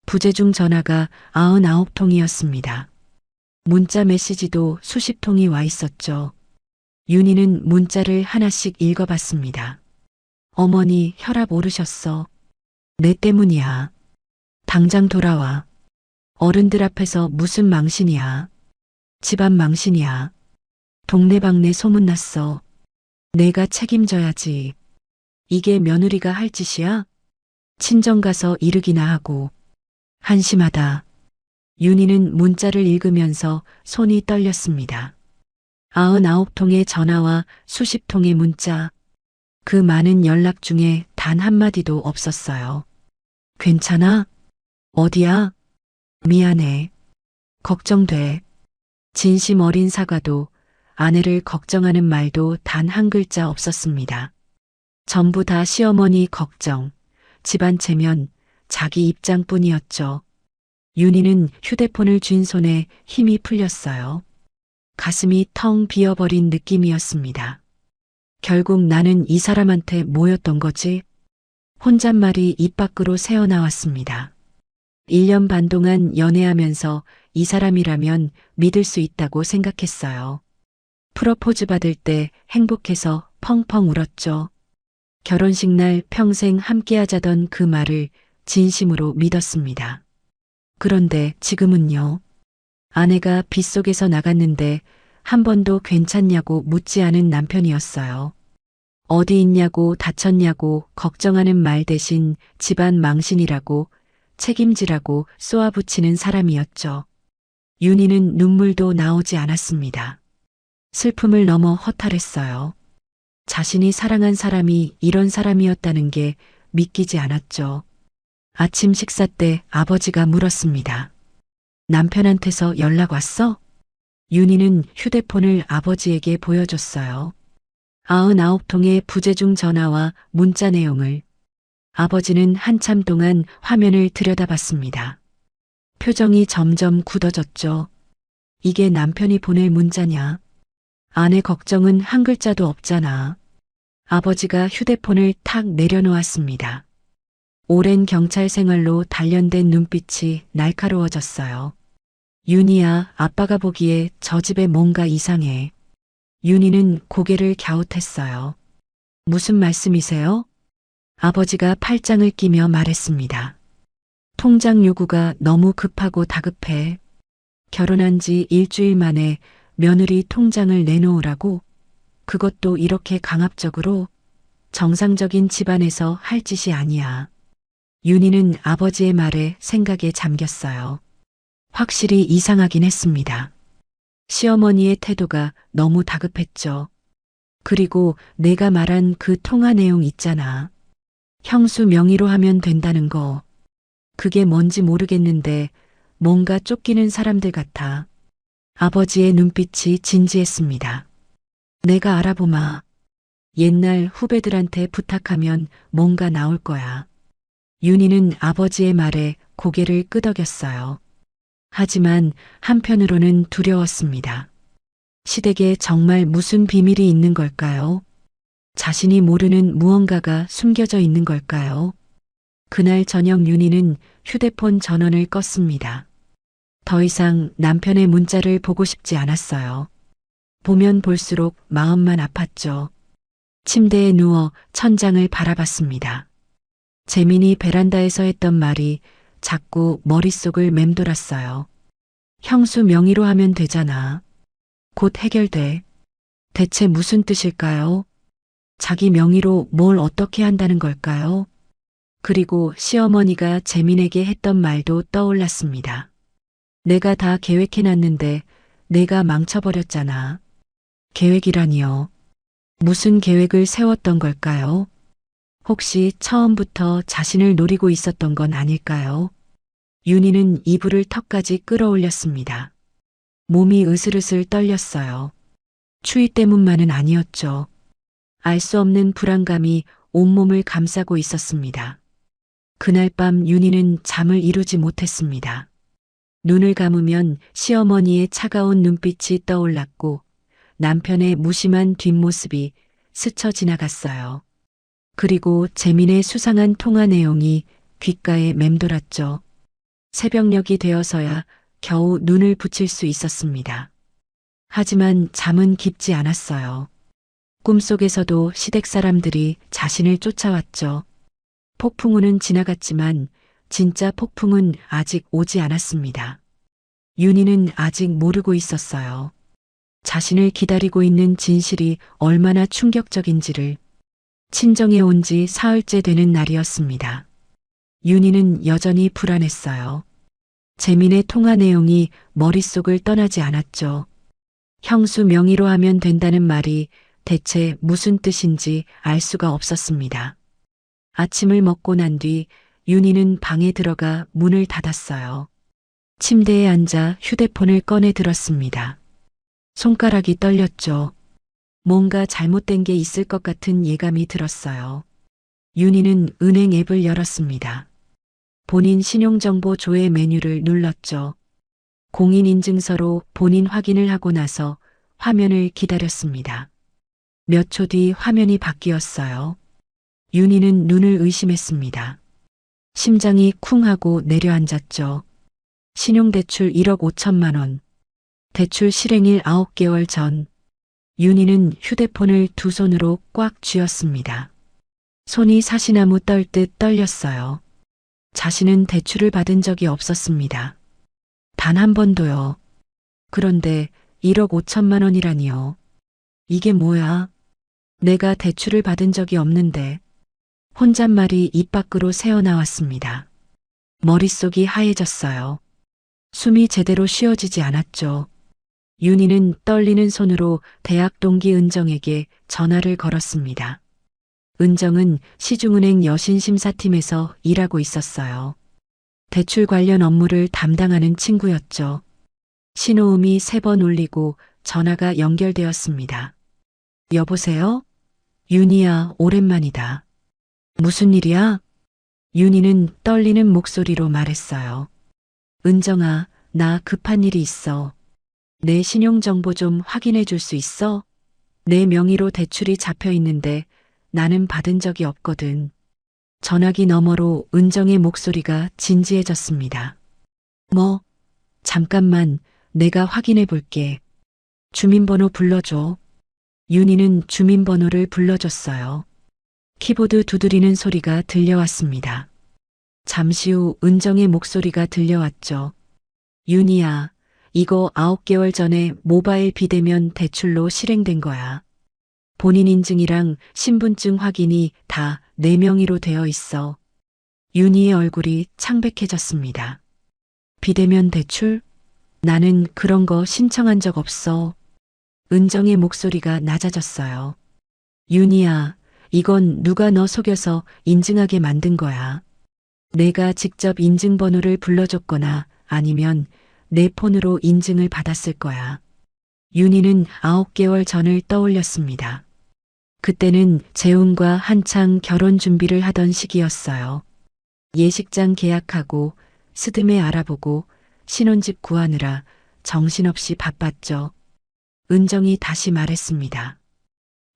부재중 전화가 99통이었습니다. 문자 메시지도 수십 통이 와 있었죠. 윤희는 문자를 하나씩 읽어봤습니다. 어머니 혈압 오르셨어. 내 때문이야. 당장 돌아와. 어른들 앞에서 무슨 망신이야. 집안 망신이야. 동네방네 소문났어. 내가 책임져야지. 이게 며느리가 할 짓이야? 친정 가서 이르기나 하고. 한심하다. 윤희는 문자를 읽으면서 손이 떨렸습니다. 99통의 전화와 수십 통의 문자. 그 많은 연락 중에 단 한마디도 없었어요. 괜찮아? 어디야? 미안해. 걱정돼. 진심 어린 사과도, 아내를 걱정하는 말도 단 한 글자 없었습니다. 전부 다 시어머니 걱정, 집안 체면, 자기 입장뿐이었죠. 윤희는 휴대폰을 쥔 손에 힘이 풀렸어요. 가슴이 텅 비어버린 느낌이었습니다. 결국 나는 이 사람한테 뭐였던 거지? 혼잣말이 입 밖으로 새어나왔습니다. 1년 반 동안 연애하면서 이 사람이라면 믿을 수 있다고 생각했어요. 프러포즈 받을 때 행복해서 펑펑 울었죠. 결혼식 날 평생 함께하자던 그 말을 진심으로 믿었습니다. 그런데 지금은요. 아내가 빗속에서 나갔는데 한 번도 괜찮냐고 묻지 않은 남편이었어요. 어디 있냐고 다쳤냐고 걱정하는 말 대신 집안 망신이라고 책임지라고 쏘아붙이는 사람이었죠. 윤희는 눈물도 나오지 않았습니다. 슬픔을 넘어 허탈했어요. 자신이 사랑한 사람이 이런 사람이었다는 게 믿기지 않았죠. 아침 식사 때 아버지가 물었습니다. 남편한테서 연락 왔어? 윤희는 휴대폰을 아버지에게 보여줬어요. 99통의 부재중 전화와 문자 내용을. 아버지는 한참 동안 화면을 들여다봤습니다. 표정이 점점 굳어졌죠. 이게 남편이 보낼 문자냐? 아내 걱정은 한 글자도 없잖아. 아버지가 휴대폰을 탁 내려놓았습니다. 오랜 경찰 생활로 단련된 눈빛이 날카로워졌어요. 윤희야, 아빠가 보기에 저 집에 뭔가 이상해. 윤희는 고개를 갸웃했어요. 무슨 말씀이세요? 아버지가 팔짱을 끼며 말했습니다. 통장 요구가 너무 급하고 다급해. 결혼한 지 일주일 만에 며느리 통장을 내놓으라고? 그것도 이렇게 강압적으로? 정상적인 집안에서 할 짓이 아니야. 윤희는 아버지의 말에 생각에 잠겼어요. 확실히 이상하긴 했습니다. 시어머니의 태도가 너무 다급했죠. 그리고 내가 말한 그 통화 내용 있잖아. 형수 명의로 하면 된다는 거. 그게 뭔지 모르겠는데 뭔가 쫓기는 사람들 같아. 아버지의 눈빛이 진지했습니다. 내가 알아보마. 옛날 후배들한테 부탁하면 뭔가 나올 거야. 윤희는 아버지의 말에 고개를 끄덕였어요. 하지만 한편으로는 두려웠습니다. 시댁에 정말 무슨 비밀이 있는 걸까요? 자신이 모르는 무언가가 숨겨져 있는 걸까요? 그날 저녁 윤희는 휴대폰 전원을 껐습니다. 더 이상 남편의 문자를 보고 싶지 않았어요. 보면 볼수록 마음만 아팠죠. 침대에 누워 천장을 바라봤습니다. 재민이 베란다에서 했던 말이 자꾸 머릿속을 맴돌았어요. 형수 명의로 하면 되잖아. 곧 해결돼. 대체 무슨 뜻일까요? 자기 명의로 뭘 어떻게 한다는 걸까요? 그리고 시어머니가 재민에게 했던 말도 떠올랐습니다. 내가 다 계획해놨는데 내가 망쳐버렸잖아. 계획이라니요. 무슨 계획을 세웠던 걸까요? 혹시 처음부터 자신을 노리고 있었던 건 아닐까요? 윤희는 이불을 턱까지 끌어올렸습니다. 몸이 으슬으슬 떨렸어요. 추위 때문만은 아니었죠. 알 수 없는 불안감이 온몸을 감싸고 있었습니다. 그날 밤 윤희는 잠을 이루지 못했습니다. 눈을 감으면 시어머니의 차가운 눈빛이 떠올랐고 남편의 무심한 뒷모습이 스쳐 지나갔어요. 그리고 재민의 수상한 통화 내용이 귓가에 맴돌았죠. 새벽녘이 되어서야 겨우 눈을 붙일 수 있었습니다. 하지만 잠은 깊지 않았어요. 꿈속에서도 시댁 사람들이 자신을 쫓아왔죠. 폭풍우는 지나갔지만 진짜 폭풍은 아직 오지 않았습니다. 윤희는 아직 모르고 있었어요. 자신을 기다리고 있는 진실이 얼마나 충격적인지를. 친정에 온 지 사흘째 되는 날이었습니다. 윤희는 여전히 불안했어요. 재민의 통화 내용이 머릿속을 떠나지 않았죠. 형수 명의로 하면 된다는 말이 대체 무슨 뜻인지 알 수가 없었습니다. 아침을 먹고 난 뒤 윤희는 방에 들어가 문을 닫았어요. 침대에 앉아 휴대폰을 꺼내 들었습니다. 손가락이 떨렸죠. 뭔가 잘못된 게 있을 것 같은 예감이 들었어요. 윤희는 은행 앱을 열었습니다. 본인 신용정보 조회 메뉴를 눌렀죠. 공인인증서로 본인 확인을 하고 나서 화면을 기다렸습니다. 몇 초 뒤 화면이 바뀌었어요. 윤희는 눈을 의심했습니다. 심장이 쿵 하고 내려앉았죠. 신용대출 1억 5천만 원. 대출 실행일 9개월 전. 윤희는 휴대폰을 두 손으로 꽉 쥐었습니다. 손이 사시나무 떨듯 떨렸어요. 자신은 대출을 받은 적이 없었습니다. 단 한 번도요. 그런데 1억 5천만 원이라니요. 이게 뭐야? 내가 대출을 받은 적이 없는데. 혼잣말이 입 밖으로 새어나왔습니다. 머릿속이 하얘졌어요. 숨이 제대로 쉬어지지 않았죠. 윤희는 떨리는 손으로 대학 동기 은정에게 전화를 걸었습니다. 은정은 시중은행 여신심사팀에서 일하고 있었어요. 대출 관련 업무를 담당하는 친구였죠. 신호음이 3번 울리고 전화가 연결되었습니다. 여보세요? 윤희야, 오랜만이다. 무슨 일이야? 윤희는 떨리는 목소리로 말했어요. 은정아, 나 급한 일이 있어. 내 신용정보 좀 확인해 줄 수 있어? 내 명의로 대출이 잡혀 있는데 나는 받은 적이 없거든. 전화기 너머로 은정의 목소리가 진지해졌습니다. 뭐? 잠깐만, 내가 확인해 볼게. 주민번호 불러줘. 윤희는 주민번호를 불러줬어요. 키보드 두드리는 소리가 들려왔습니다. 잠시 후 은정의 목소리가 들려왔죠. 윤희야, 이거 9개월 전에 모바일 비대면 대출로 실행된 거야. 본인 인증이랑 신분증 확인이 다 내 명의로 되어 있어. 윤희의 얼굴이 창백해졌습니다. 비대면 대출? 나는 그런 거 신청한 적 없어. 은정의 목소리가 낮아졌어요. 윤희야, 이건 누가 너 속여서 인증하게 만든 거야. 내가 직접 인증번호를 불러줬거나 아니면 내 폰으로 인증을 받았을 거야. 윤희는 9개월 전을 떠올렸습니다. 그때는 재훈과 한창 결혼 준비를 하던 시기였어요. 예식장 계약하고 스드메 알아보고 신혼집 구하느라 정신없이 바빴죠. 은정이 다시 말했습니다.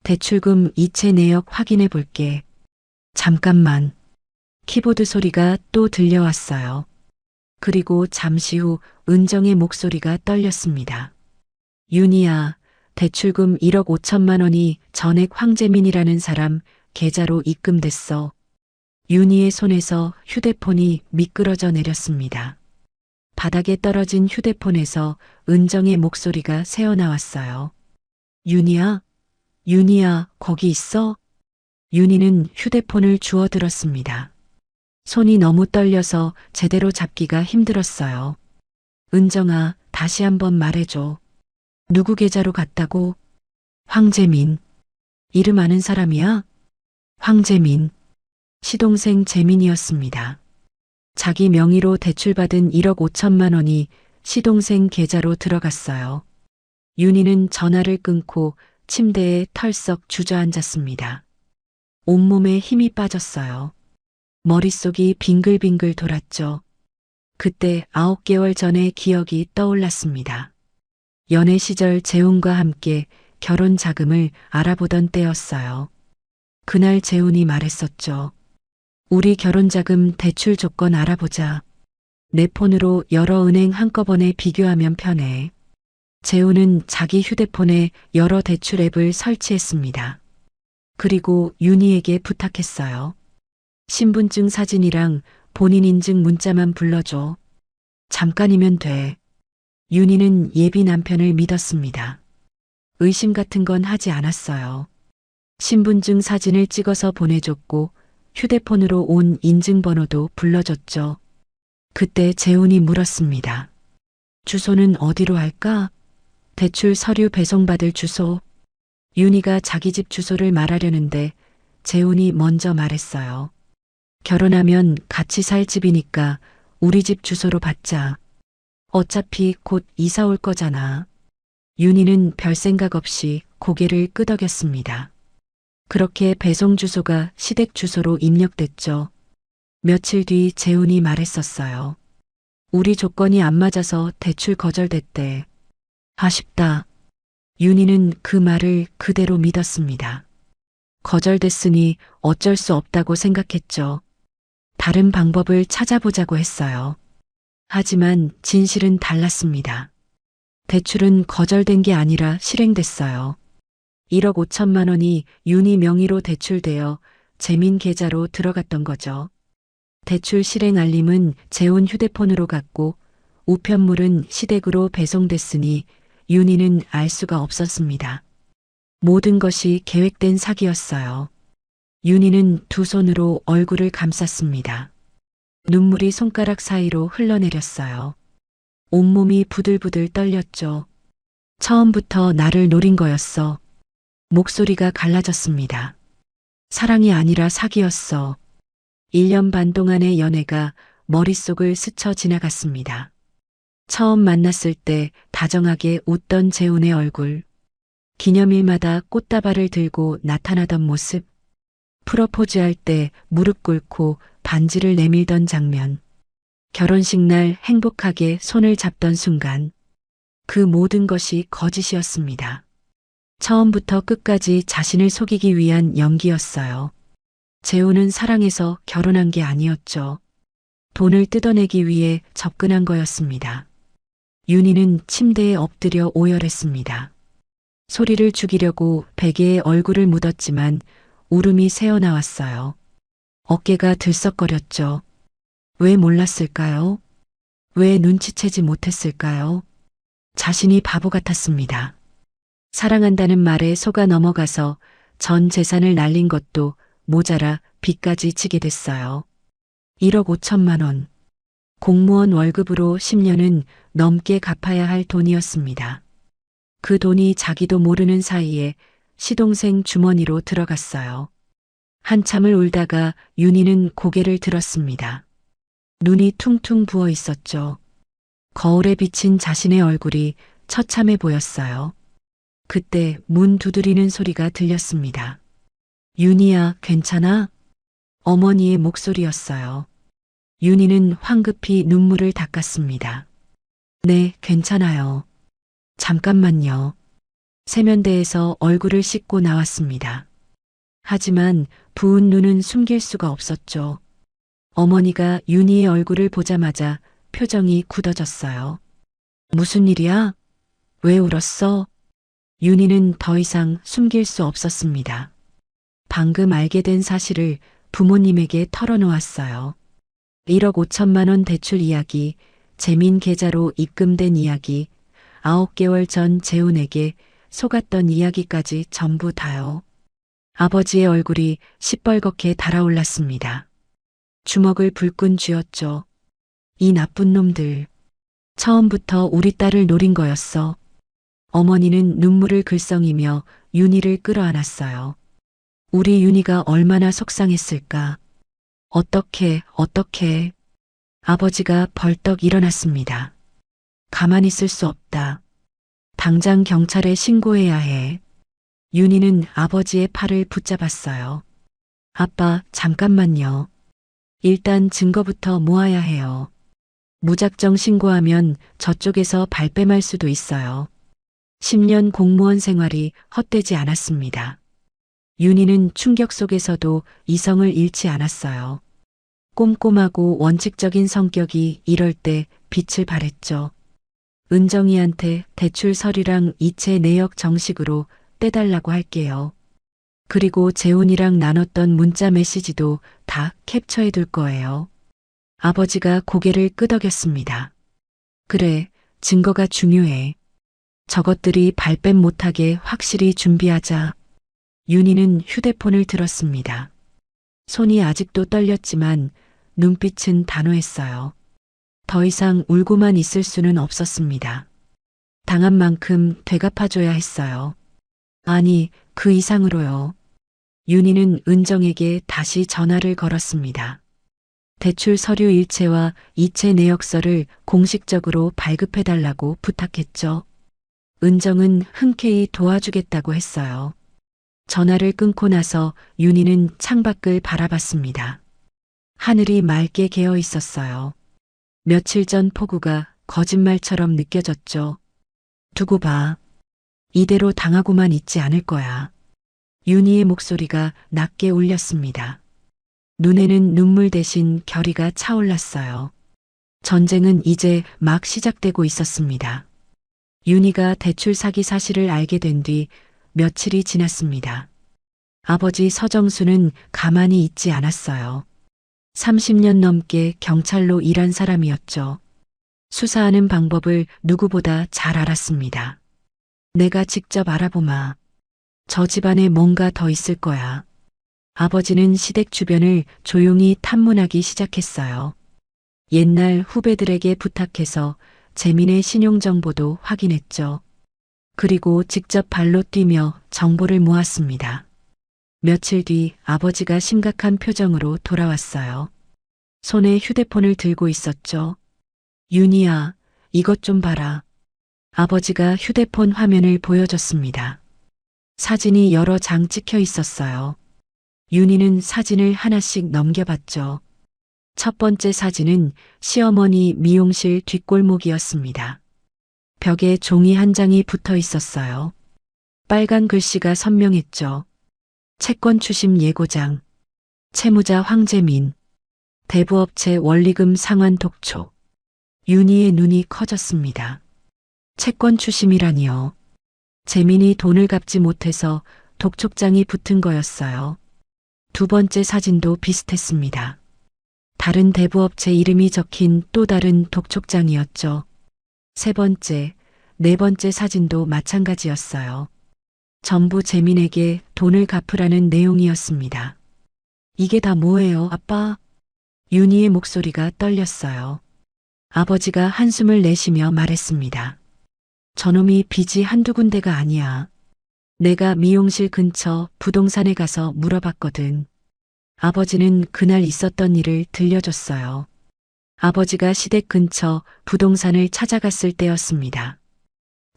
대출금 이체 내역 확인해 볼게. 잠깐만. 키보드 소리가 또 들려왔어요. 그리고 잠시 후 은정의 목소리가 떨렸습니다. 윤희야, 대출금 1억 5천만 원이 전액 황재민이라는 사람 계좌로 입금됐어. 윤희의 손에서 휴대폰이 미끄러져 내렸습니다. 바닥에 떨어진 휴대폰에서 은정의 목소리가 새어나왔어요. 윤희야? 윤희야, 거기 있어? 윤희는 휴대폰을 주워들었습니다. 손이 너무 떨려서 제대로 잡기가 힘들었어요. 은정아, 다시 한번 말해줘. 누구 계좌로 갔다고? 황재민. 이름 아는 사람이야? 황재민. 시동생 재민이었습니다. 자기 명의로 대출받은 1억 5천만 원이 시동생 계좌로 들어갔어요. 윤희는 전화를 끊고 침대에 털썩 주저앉았습니다. 온몸에 힘이 빠졌어요. 머릿속이 빙글빙글 돌았죠. 그때 9개월 전의 기억이 떠올랐습니다. 연애 시절 재훈과 함께 결혼 자금을 알아보던 때였어요. 그날 재훈이 말했었죠. 우리 결혼 자금 대출 조건 알아보자. 내 폰으로 여러 은행 한꺼번에 비교하면 편해. 재훈은 자기 휴대폰에 여러 대출 앱을 설치했습니다. 그리고 윤희에게 부탁했어요. 신분증 사진이랑 본인 인증 문자만 불러줘. 잠깐이면 돼. 윤희는 예비 남편을 믿었습니다. 의심 같은 건 하지 않았어요. 신분증 사진을 찍어서 보내줬고 휴대폰으로 온 인증번호도 불러줬죠. 그때 재훈이 물었습니다. 주소는 어디로 할까? 대출 서류 배송받을 주소. 윤희가 자기 집 주소를 말하려는데 재훈이 먼저 말했어요. 결혼하면 같이 살 집이니까 우리 집 주소로 받자. 어차피 곧 이사 올 거잖아. 윤희는 별 생각 없이 고개를 끄덕였습니다. 그렇게 배송 주소가 시댁 주소로 입력됐죠. 며칠 뒤 재훈이 말했었어요. 우리 조건이 안 맞아서 대출 거절됐대. 아쉽다. 윤희는 그 말을 그대로 믿었습니다. 거절됐으니 어쩔 수 없다고 생각했죠. 다른 방법을 찾아보자고 했어요. 하지만 진실은 달랐습니다. 대출은 거절된 게 아니라 실행됐어요. 1억 5천만 원이 윤희 명의로 대출되어 재민 계좌로 들어갔던 거죠. 대출 실행 알림은 재훈 휴대폰으로 갔고 우편물은 시댁으로 배송됐으니 윤희는 알 수가 없었습니다. 모든 것이 계획된 사기였어요. 윤희는 두 손으로 얼굴을 감쌌습니다. 눈물이 손가락 사이로 흘러내렸어요. 온몸이 부들부들 떨렸죠. 처음부터 나를 노린 거였어. 목소리가 갈라졌습니다. 사랑이 아니라 사기였어. 1년 반 동안의 연애가 머릿속을 스쳐 지나갔습니다. 처음 만났을 때 다정하게 웃던 재훈의 얼굴, 기념일마다 꽃다발을 들고 나타나던 모습, 프러포즈할 때 무릎 꿇고 반지를 내밀던 장면, 결혼식 날 행복하게 손을 잡던 순간, 그 모든 것이 거짓이었습니다. 처음부터 끝까지 자신을 속이기 위한 연기였어요. 재훈은 사랑해서 결혼한 게 아니었죠. 돈을 뜯어내기 위해 접근한 거였습니다. 윤희는 침대에 엎드려 오열했습니다. 소리를 죽이려고 베개에 얼굴을 묻었지만 울음이 새어나왔어요. 어깨가 들썩거렸죠. 왜 몰랐을까요? 왜 눈치채지 못했을까요? 자신이 바보 같았습니다. 사랑한다는 말에 속아 넘어가서 전 재산을 날린 것도 모자라 빚까지 지게 됐어요. 1억 5천만 원. 공무원 월급으로 10년은 넘게 갚아야 할 돈이었습니다. 그 돈이 자기도 모르는 사이에 시동생 주머니로 들어갔어요. 한참을 울다가 윤희는 고개를 들었습니다. 눈이 퉁퉁 부어 있었죠. 거울에 비친 자신의 얼굴이 처참해 보였어요. 그때 문 두드리는 소리가 들렸습니다. 윤희야, 괜찮아? 어머니의 목소리였어요. 윤희는 황급히 눈물을 닦았습니다. 네, 괜찮아요. 잠깐만요. 세면대에서 얼굴을 씻고 나왔습니다. 하지만 부은 눈은 숨길 수가 없었죠. 어머니가 윤희의 얼굴을 보자마자 표정이 굳어졌어요. 무슨 일이야? 왜 울었어? 윤희는 더 이상 숨길 수 없었습니다. 방금 알게 된 사실을 부모님에게 털어놓았어요. 1억 5천만 원 대출 이야기, 재민 계좌로 입금된 이야기, 9개월 전 재훈에게 속았던 이야기까지 전부 다요. 아버지의 얼굴이 시뻘겋게 달아올랐습니다. 주먹을 불끈 쥐었죠. 이 나쁜 놈들. 처음부터 우리 딸을 노린 거였어. 어머니는 눈물을 글썽이며 윤희를 끌어안았어요. 우리 윤희가 얼마나 속상했을까. 어떻게. 아버지가 벌떡 일어났습니다. 가만히 있을 수 없다. 당장 경찰에 신고해야 해. 윤희는 아버지의 팔을 붙잡았어요. 아빠, 잠깐만요. 일단 증거부터 모아야 해요. 무작정 신고하면 저쪽에서 발뺌할 수도 있어요. 10년 공무원 생활이 헛되지 않았습니다. 윤희는 충격 속에서도 이성을 잃지 않았어요. 꼼꼼하고 원칙적인 성격이 이럴 때 빛을 발했죠. 은정이한테 대출 서류랑 이체 내역 정식으로 떼달라고 할게요. 그리고 재훈이랑 나눴던 문자 메시지도 다 캡처해 둘 거예요. 아버지가 고개를 끄덕였습니다. 그래, 증거가 중요해. 저것들이 발뺌 못하게 확실히 준비하자. 윤희는 휴대폰을 들었습니다. 손이 아직도 떨렸지만 눈빛은 단호했어요. 더 이상 울고만 있을 수는 없었습니다. 당한 만큼 되갚아줘야 했어요. 아니, 그 이상으로요. 윤희는 은정에게 다시 전화를 걸었습니다. 대출 서류 일체와 이체 내역서를 공식적으로 발급해달라고 부탁했죠. 은정은 흔쾌히 도와주겠다고 했어요. 전화를 끊고 나서 윤희는 창밖을 바라봤습니다. 하늘이 맑게 개어 있었어요. 며칠 전 폭우가 거짓말처럼 느껴졌죠. 두고 봐. 이대로 당하고만 있지 않을 거야. 윤희의 목소리가 낮게 울렸습니다. 눈에는 눈물 대신 결의가 차올랐어요. 전쟁은 이제 막 시작되고 있었습니다. 윤희가 대출 사기 사실을 알게 된 뒤 며칠이 지났습니다. 아버지 서정수는 가만히 있지 않았어요. 30년 넘게 경찰로 일한 사람이었죠. 수사하는 방법을 누구보다 잘 알았습니다. 내가 직접 알아보마. 저 집안에 뭔가 더 있을 거야. 아버지는 시댁 주변을 조용히 탐문하기 시작했어요. 옛날 후배들에게 부탁해서 재민의 신용정보도 확인했죠. 그리고 직접 발로 뛰며 정보를 모았습니다. 며칠 뒤 아버지가 심각한 표정으로 돌아왔어요. 손에 휴대폰을 들고 있었죠. 윤희야, 이것 좀 봐라. 아버지가 휴대폰 화면을 보여줬습니다. 사진이 여러 장 찍혀 있었어요. 윤희는 사진을 하나씩 넘겨봤죠. 첫 번째 사진은 시어머니 미용실 뒷골목이었습니다. 벽에 종이 한 장이 붙어 있었어요. 빨간 글씨가 선명했죠. 채권 추심 예고장, 채무자 황재민, 대부업체 원리금 상환 독촉. 윤희의 눈이 커졌습니다. 채권 추심이라니요. 재민이 돈을 갚지 못해서 독촉장이 붙은 거였어요. 두 번째 사진도 비슷했습니다. 다른 대부업체 이름이 적힌 또 다른 독촉장이었죠. 세 번째, 네 번째 사진도 마찬가지였어요. 전부 재민에게 돈을 갚으라는 내용이었습니다. 이게 다 뭐예요, 아빠? 윤희의 목소리가 떨렸어요. 아버지가 한숨을 내쉬며 말했습니다. 저놈이 빚이 한두 군데가 아니야. 내가 미용실 근처 부동산에 가서 물어봤거든. 아버지는 그날 있었던 일을 들려줬어요. 아버지가 시댁 근처 부동산을 찾아갔을 때였습니다.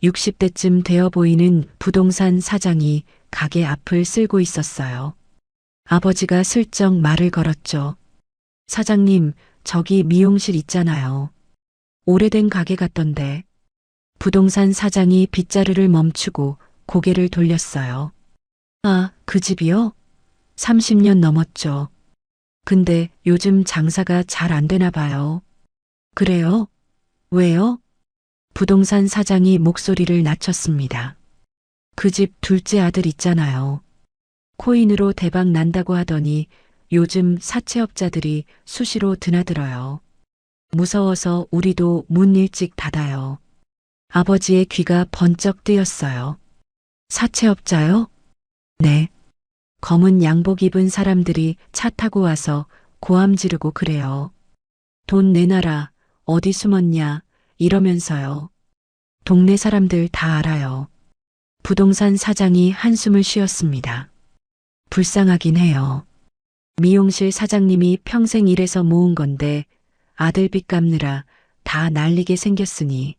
60대쯤 되어 보이는 부동산 사장이 가게 앞을 쓸고 있었어요. 아버지가 슬쩍 말을 걸었죠. 사장님, 저기 미용실 있잖아요. 오래된 가게 같던데. 부동산 사장이 빗자루를 멈추고 고개를 돌렸어요. 아, 그 집이요? 30년 넘었죠. 근데 요즘 장사가 잘 안 되나 봐요. 그래요? 왜요? 부동산 사장이 목소리를 낮췄습니다. 그 집 둘째 아들 있잖아요. 코인으로 대박 난다고 하더니 요즘 사채업자들이 수시로 드나들어요. 무서워서 우리도 문 일찍 닫아요. 아버지의 귀가 번쩍 뜨였어요. 사채업자요? 네. 검은 양복 입은 사람들이 차 타고 와서 고함 지르고 그래요. 돈 내놔라, 어디 숨었냐, 이러면서요. 동네 사람들 다 알아요. 부동산 사장이 한숨을 쉬었습니다. 불쌍하긴 해요. 미용실 사장님이 평생 일해서 모은 건데 아들 빚 갚느라 다 날리게 생겼으니.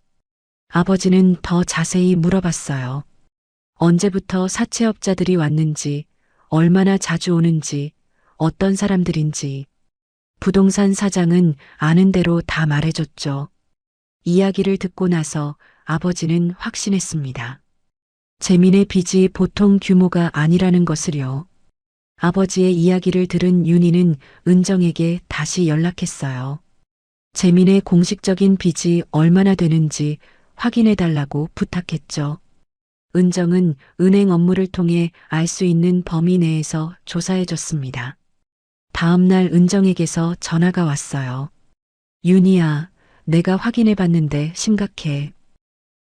아버지는 더 자세히 물어봤어요. 언제부터 사채업자들이 왔는지, 얼마나 자주 오는지, 어떤 사람들인지. 부동산 사장은 아는 대로 다 말해줬죠. 이야기를 듣고 나서 아버지는 확신했습니다. 재민의 빚이 보통 규모가 아니라는 것을요. 아버지의 이야기를 들은 윤희는 은정에게 다시 연락했어요. 재민의 공식적인 빚이 얼마나 되는지 확인해달라고 부탁했죠. 은정은 은행 업무를 통해 알 수 있는 범위 내에서 조사해줬습니다. 다음 날 은정에게서 전화가 왔어요. 윤희야, 내가 확인해봤는데 심각해.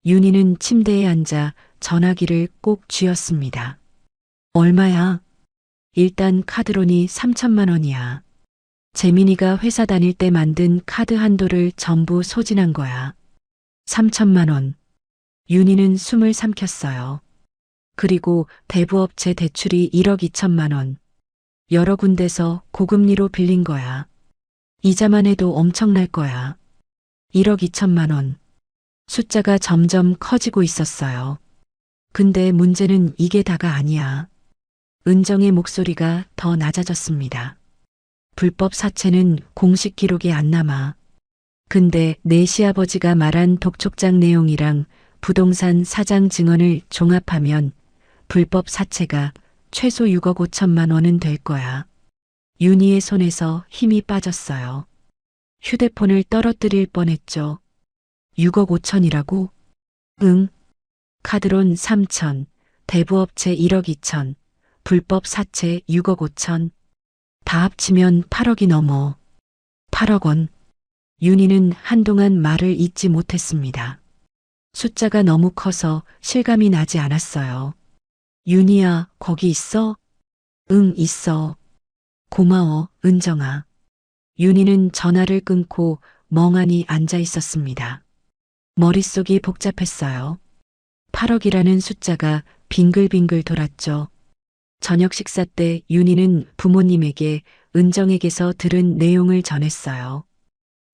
윤희는 침대에 앉아 전화기를 꼭 쥐었습니다. 얼마야? 일단 카드론이 3천만 원이야. 재민이가 회사 다닐 때 만든 카드 한도를 전부 소진한 거야. 3천만 원. 윤희는 숨을 삼켰어요. 그리고 대부업체 대출이 1억 2천만 원. 여러 군데서 고금리로 빌린 거야. 이자만 해도 엄청날 거야. 1억 2천만 원. 숫자가 점점 커지고 있었어요. 근데 문제는 이게 다가 아니야. 은정의 목소리가 더 낮아졌습니다. 불법 사채는 공식 기록에 안 남아. 근데 내 시아버지가 말한 독촉장 내용이랑 부동산 사장 증언을 종합하면 불법 사채가 최소 6억 5천만 원은 될 거야. 윤희의 손에서 힘이 빠졌어요. 휴대폰을 떨어뜨릴 뻔했죠. 6억 5천이라고? 응. 카드론 3천, 대부업체 1억 2천, 불법 사채 6억 5천. 다 합치면 8억이 넘어. 8억 원. 윤희는 한동안 말을 잇지 못했습니다. 숫자가 너무 커서 실감이 나지 않았어요. 윤희야, 거기 있어? 응, 있어. 고마워, 은정아. 윤희는 전화를 끊고 멍하니 앉아 있었습니다. 머릿속이 복잡했어요. 8억이라는 숫자가 빙글빙글 돌았죠. 저녁 식사 때 윤희는 부모님에게 은정에게서 들은 내용을 전했어요.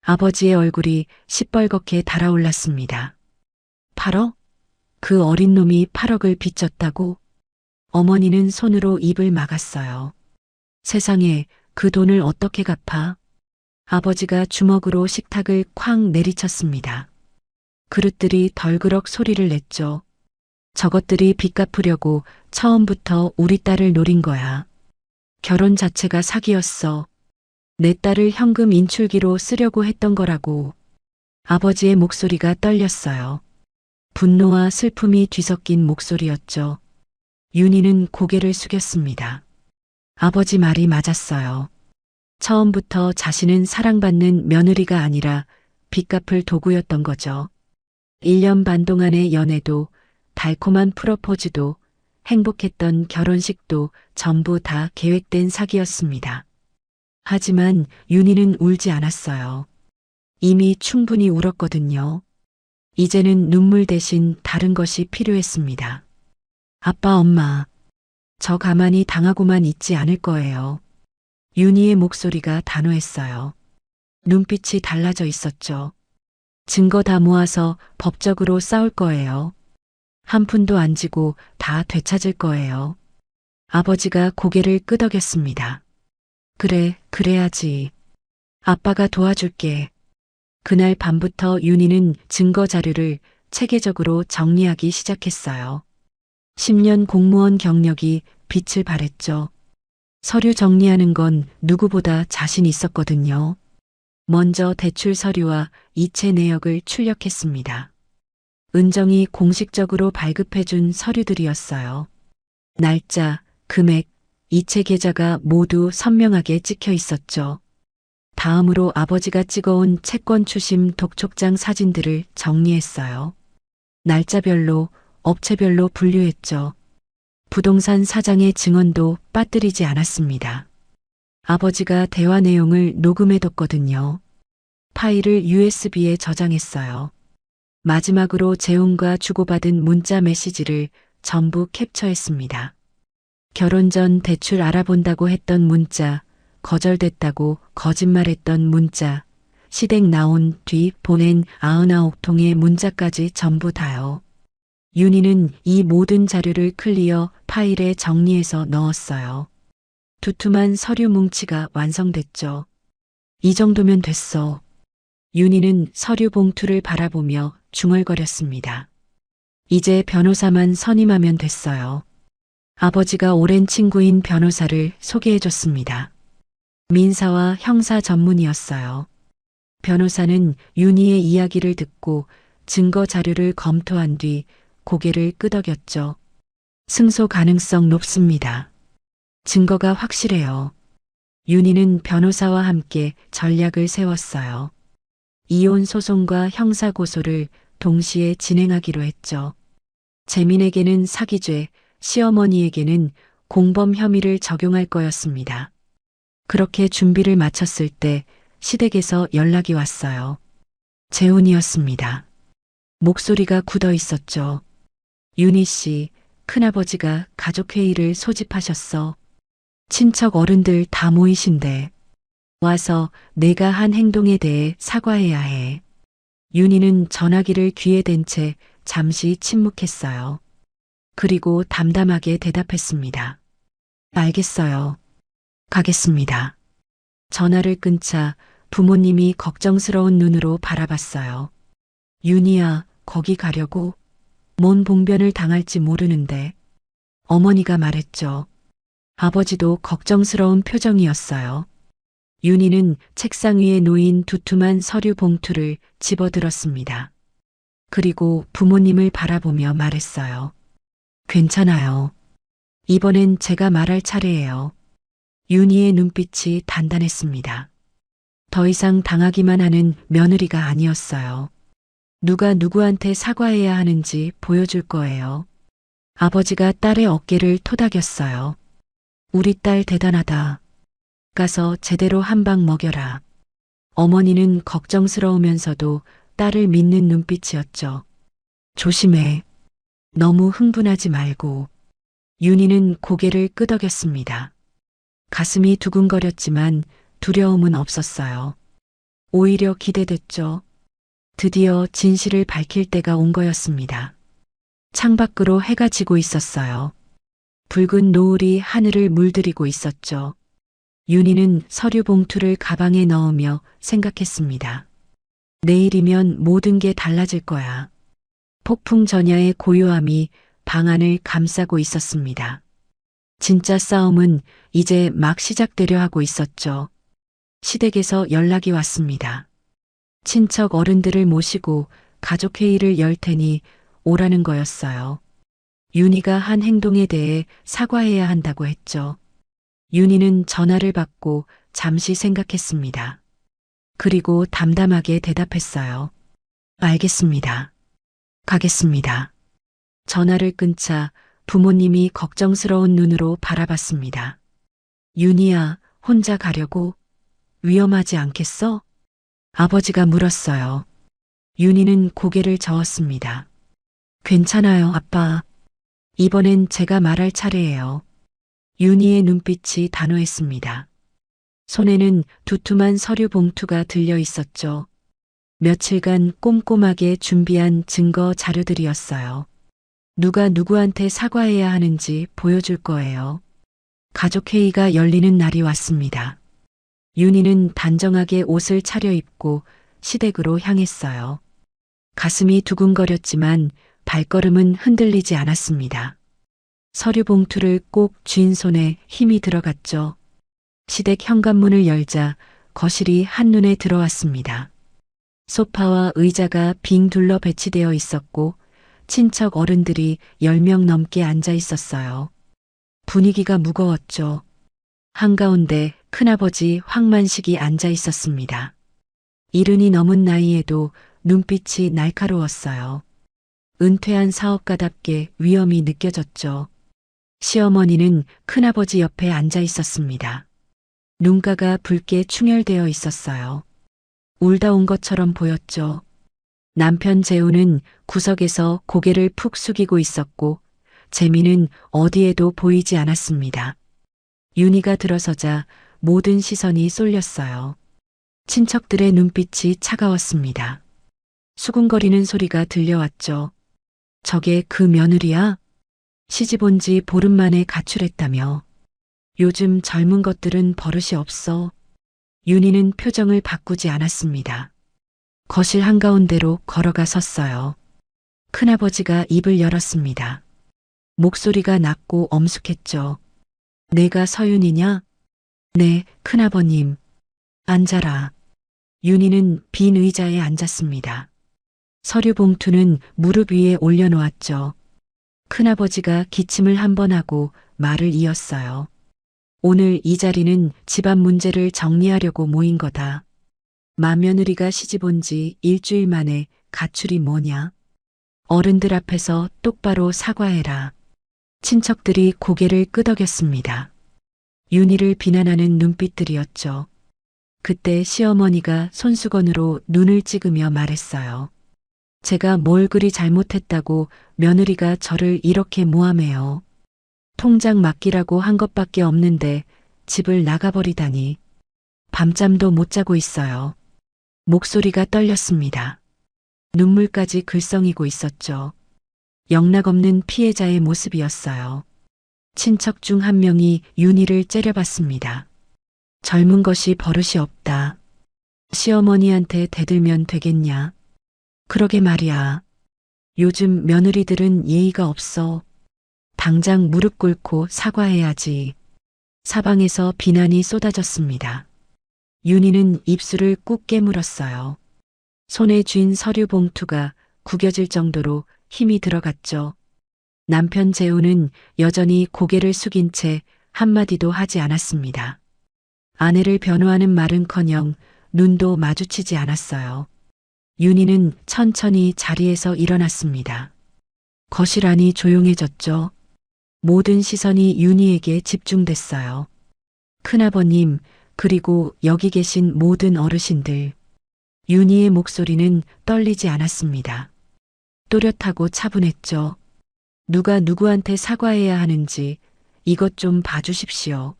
아버지의 얼굴이 시뻘겋게 달아올랐습니다. 8억? 그 어린 놈이 8억을 빚졌다고? 어머니는 손으로 입을 막았어요. 세상에, 그 돈을 어떻게 갚아? 아버지가 주먹으로 식탁을 쾅 내리쳤습니다. 그릇들이 덜그럭 소리를 냈죠. 저것들이 빚 갚으려고 처음부터 우리 딸을 노린 거야. 결혼 자체가 사기였어. 내 딸을 현금 인출기로 쓰려고 했던 거라고. 아버지의 목소리가 떨렸어요. 분노와 슬픔이 뒤섞인 목소리였죠. 윤희는 고개를 숙였습니다. 아버지 말이 맞았어요. 처음부터 자신은 사랑받는 며느리가 아니라 빚 갚을 도구였던 거죠. 1년 반 동안의 연애도 달콤한 프로포즈도 행복했던 결혼식도 전부 다 계획된 사기였습니다. 하지만 윤희는 울지 않았어요. 이미 충분히 울었거든요. 이제는 눈물 대신 다른 것이 필요했습니다. 아빠, 엄마, 저 가만히 당하고만 있지 않을 거예요. 윤희의 목소리가 단호했어요. 눈빛이 달라져 있었죠. 증거 다 모아서 법적으로 싸울 거예요. 한 푼도 안 지고 다 되찾을 거예요. 아버지가 고개를 끄덕였습니다. 그래, 그래야지. 아빠가 도와줄게. 그날 밤부터 윤희는 증거 자료를 체계적으로 정리하기 시작했어요. 10년 공무원 경력이 빛을 발했죠. 서류 정리하는 건 누구보다 자신 있었거든요. 먼저 대출 서류와 이체 내역을 출력했습니다. 은정이 공식적으로 발급해준 서류들이었어요. 날짜, 금액, 이체 계좌가 모두 선명하게 찍혀 있었죠. 다음으로 아버지가 찍어온 채권 추심 독촉장 사진들을 정리했어요. 날짜별로, 업체별로 분류했죠. 부동산 사장의 증언도 빠뜨리지 않았습니다. 아버지가 대화 내용을 녹음해뒀거든요. 파일을 USB에 저장했어요. 마지막으로 재혼과 주고받은 문자 메시지를 전부 캡처했습니다. 결혼 전 대출 알아본다고 했던 문자, 거절됐다고 거짓말했던 문자, 시댁 나온 뒤 보낸 99통의 문자까지 전부 다요. 윤희는 이 모든 자료를 클리어 파일에 정리해서 넣었어요. 두툼한 서류 뭉치가 완성됐죠. 이 정도면 됐어. 윤희는 서류 봉투를 바라보며 중얼거렸습니다. 이제 변호사만 선임하면 됐어요. 아버지가 오랜 친구인 변호사를 소개해줬습니다. 민사와 형사 전문이었어요. 변호사는 윤희의 이야기를 듣고 증거 자료를 검토한 뒤 고개를 끄덕였죠. 승소 가능성 높습니다. 증거가 확실해요. 윤희는 변호사와 함께 전략을 세웠어요. 이혼 소송과 형사 고소를 동시에 진행하기로 했죠. 재민에게는 사기죄, 시어머니에게는 공범 혐의를 적용할 거였습니다. 그렇게 준비를 마쳤을 때 시댁에서 연락이 왔어요. 재훈이었습니다. 목소리가 굳어 있었죠. 윤희 씨, 큰아버지가 가족회의를 소집하셨어. 친척 어른들 다 모이신대. 와서 내가 한 행동에 대해 사과해야 해. 윤희는 전화기를 귀에 댄 채 잠시 침묵했어요. 그리고 담담하게 대답했습니다. 알겠어요. 가겠습니다. 전화를 끊자 부모님이 걱정스러운 눈으로 바라봤어요. 윤희야, 거기 가려고? 뭔 봉변을 당할지 모르는데. 어머니가 말했죠. 아버지도 걱정스러운 표정이었어요. 윤희는 책상 위에 놓인 두툼한 서류 봉투를 집어들었습니다. 그리고 부모님을 바라보며 말했어요. 괜찮아요. 이번엔 제가 말할 차례예요. 윤희의 눈빛이 단단했습니다. 더 이상 당하기만 하는 며느리가 아니었어요. 누가 누구한테 사과해야 하는지 보여줄 거예요. 아버지가 딸의 어깨를 토닥였어요. 우리 딸 대단하다. 가서 제대로 한 방 먹여라. 어머니는 걱정스러우면서도 딸을 믿는 눈빛이었죠. 조심해. 너무 흥분하지 말고. 윤희는 고개를 끄덕였습니다. 가슴이 두근거렸지만 두려움은 없었어요. 오히려 기대됐죠. 드디어 진실을 밝힐 때가 온 거였습니다. 창밖으로 해가 지고 있었어요. 붉은 노을이 하늘을 물들이고 있었죠. 윤희는 서류 봉투를 가방에 넣으며 생각했습니다. 내일이면 모든 게 달라질 거야. 폭풍 전야의 고요함이 방 안을 감싸고 있었습니다. 진짜 싸움은 이제 막 시작되려 하고 있었죠. 시댁에서 연락이 왔습니다. 친척 어른들을 모시고 가족회의를 열 테니 오라는 거였어요. 윤희가 한 행동에 대해 사과해야 한다고 했죠. 윤희는 전화를 받고 잠시 생각했습니다. 그리고 담담하게 대답했어요. 알겠습니다. 가겠습니다. 전화를 끊자 부모님이 걱정스러운 눈으로 바라봤습니다. 윤희야, 혼자 가려고? 위험하지 않겠어? 아버지가 물었어요. 윤희는 고개를 저었습니다. 괜찮아요, 아빠. 이번엔 제가 말할 차례예요. 윤희의 눈빛이 단호했습니다. 손에는 두툼한 서류 봉투가 들려 있었죠. 며칠간 꼼꼼하게 준비한 증거 자료들이었어요. 누가 누구한테 사과해야 하는지 보여줄 거예요. 가족회의가 열리는 날이 왔습니다. 윤희는 단정하게 옷을 차려입고 시댁으로 향했어요. 가슴이 두근거렸지만 발걸음은 흔들리지 않았습니다. 서류 봉투를 꼭 쥔 손에 힘이 들어갔죠. 시댁 현관문을 열자 거실이 한눈에 들어왔습니다. 소파와 의자가 빙 둘러 배치되어 있었고 친척 어른들이 10명 넘게 앉아 있었어요. 분위기가 무거웠죠. 한가운데 큰아버지 황만식이 앉아 있었습니다. 이른이 넘은 나이에도 눈빛이 날카로웠어요. 은퇴한 사업가답게 위험이 느껴졌죠. 시어머니는 큰아버지 옆에 앉아 있었습니다. 눈가가 붉게 충혈되어 있었어요. 울다 온 것처럼 보였죠. 남편 재우는 구석에서 고개를 푹 숙이고 있었고 재미는 어디에도 보이지 않았습니다. 윤희가 들어서자 모든 시선이 쏠렸어요. 친척들의 눈빛이 차가웠습니다. 수군거리는 소리가 들려왔죠. 저게 그 며느리야? 시집 온 지 보름 만에 가출했다며. 요즘 젊은 것들은 버릇이 없어. 윤희는 표정을 바꾸지 않았습니다. 거실 한가운데로 걸어가 섰어요. 큰아버지가 입을 열었습니다. 목소리가 낮고 엄숙했죠. 내가 서윤이냐? 네, 큰아버님. 앉아라. 윤희는 빈 의자에 앉았습니다. 서류 봉투는 무릎 위에 올려놓았죠. 큰아버지가 기침을 한 번 하고 말을 이었어요. 오늘 이 자리는 집안 문제를 정리하려고 모인 거다. 맏며느리가 시집 온 지 일주일 만에 가출이 뭐냐? 어른들 앞에서 똑바로 사과해라. 친척들이 고개를 끄덕였습니다. 윤희를 비난하는 눈빛들이었죠. 그때 시어머니가 손수건으로 눈을 찍으며 말했어요. 제가 뭘 그리 잘못했다고 며느리가 저를 이렇게 모함해요. 통장 맡기라고 한 것밖에 없는데 집을 나가버리다니. 밤잠도 못 자고 있어요. 목소리가 떨렸습니다. 눈물까지 글썽이고 있었죠. 영락없는 피해자의 모습이었어요. 친척 중 한 명이 윤희를 째려봤습니다. 젊은 것이 버릇이 없다. 시어머니한테 대들면 되겠냐? 그러게 말이야. 요즘 며느리들은 예의가 없어. 당장 무릎 꿇고 사과해야지. 사방에서 비난이 쏟아졌습니다. 윤희는 입술을 꾹 깨물었어요. 손에 쥔 서류 봉투가 구겨질 정도로 힘이 들어갔죠. 남편 재우는 여전히 고개를 숙인 채 한마디도 하지 않았습니다. 아내를 변호하는 말은커녕 눈도 마주치지 않았어요. 윤희는 천천히 자리에서 일어났습니다. 거실 안이 조용해졌죠. 모든 시선이 윤희에게 집중됐어요. 큰아버님, 그리고 여기 계신 모든 어르신들. 윤희의 목소리는 떨리지 않았습니다. 또렷하고 차분했죠. 누가 누구한테 사과해야 하는지 이것 좀 봐주십시오.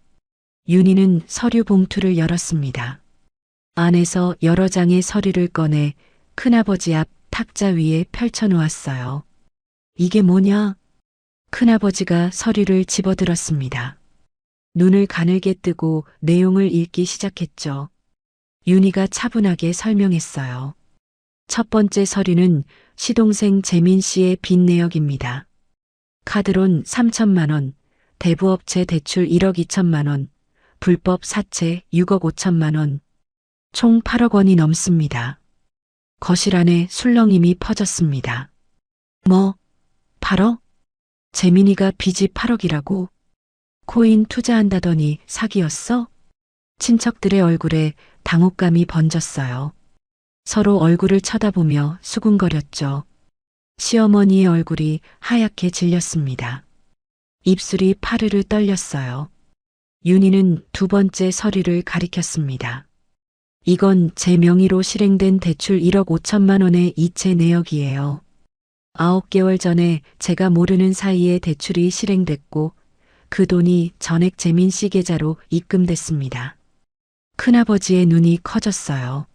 윤희는 서류 봉투를 열었습니다. 안에서 여러 장의 서류를 꺼내 큰아버지 앞 탁자 위에 펼쳐놓았어요. 이게 뭐냐? 큰아버지가 서류를 집어들었습니다. 눈을 가늘게 뜨고 내용을 읽기 시작했죠. 윤희가 차분하게 설명했어요. 첫 번째 서류는 시동생 재민 씨의 빚 내역입니다. 카드론 3천만 원, 대부업체 대출 1억 2천만 원, 불법 사채 6억 5천만 원, 총 8억 원이 넘습니다. 거실 안에 술렁임이 퍼졌습니다. 뭐, 8억? 재민이가 빚이 8억이라고? 코인 투자한다더니 사기였어? 친척들의 얼굴에 당혹감이 번졌어요. 서로 얼굴을 쳐다보며 수군거렸죠. 시어머니의 얼굴이 하얗게 질렸습니다. 입술이 파르르 떨렸어요. 윤희는 두 번째 서류를 가리켰습니다. 이건 제 명의로 실행된 대출 1억 5천만 원의 이체 내역이에요. 9개월 전에 제가 모르는 사이에 대출이 실행됐고 그 돈이 전액 재민 씨 계좌로 입금됐습니다. 큰아버지의 눈이 커졌어요.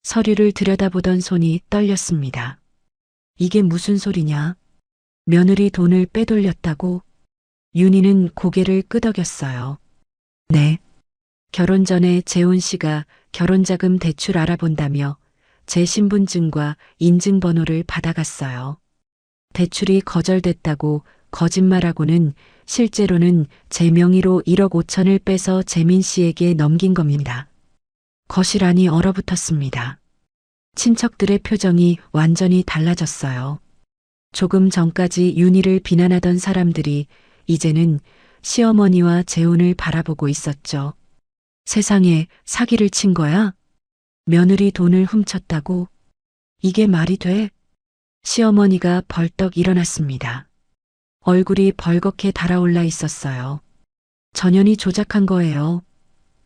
서류를 들여다보던 손이 떨렸습니다. 이게 무슨 소리냐? 며느리 돈을 빼돌렸다고? 윤희는 고개를 끄덕였어요. 네. 결혼 전에 재훈 씨가 결혼자금 대출 알아본다며 제 신분증과 인증번호를 받아갔어요. 대출이 거절됐다고 거짓말하고는 실제로는 제 명의로 1억 5천을 빼서 재민 씨에게 넘긴 겁니다. 거실 안이 얼어붙었습니다. 친척들의 표정이 완전히 달라졌어요. 조금 전까지 윤희를 비난하던 사람들이 이제는 시어머니와 재훈을 바라보고 있었죠. 세상에 사기를 친 거야? 며느리 돈을 훔쳤다고? 이게 말이 돼? 시어머니가 벌떡 일어났습니다. 얼굴이 벌겋게 달아올라 있었어요. 전현이 조작한 거예요.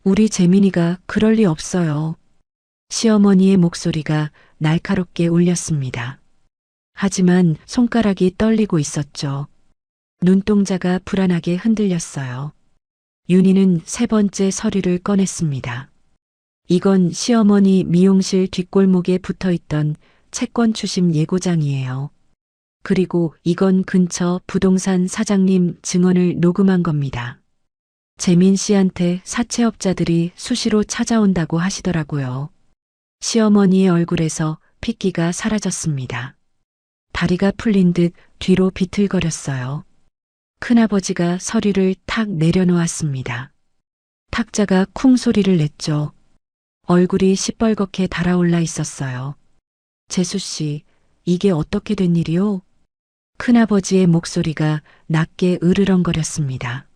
우리 재민이가 그럴 리 없어요. 시어머니의 목소리가 날카롭게 울렸습니다. 하지만 손가락이 떨리고 있었죠. 눈동자가 불안하게 흔들렸어요. 윤희는 세 번째 서류를 꺼냈습니다. 이건 시어머니 미용실 뒷골목에 붙어있던 채권 추심 예고장이에요. 그리고 이건 근처 부동산 사장님 증언을 녹음한 겁니다. 재민 씨한테 사채업자들이 수시로 찾아온다고 하시더라고요. 시어머니의 얼굴에서 핏기가 사라졌습니다. 다리가 풀린 듯 뒤로 비틀거렸어요. 큰아버지가 서류를 탁 내려놓았습니다. 탁자가 쿵 소리를 냈죠. 얼굴이 시뻘겋게 달아올라 있었어요. 재수 씨, 이게 어떻게 된 일이요? 큰아버지의 목소리가 낮게 으르렁거렸습니다.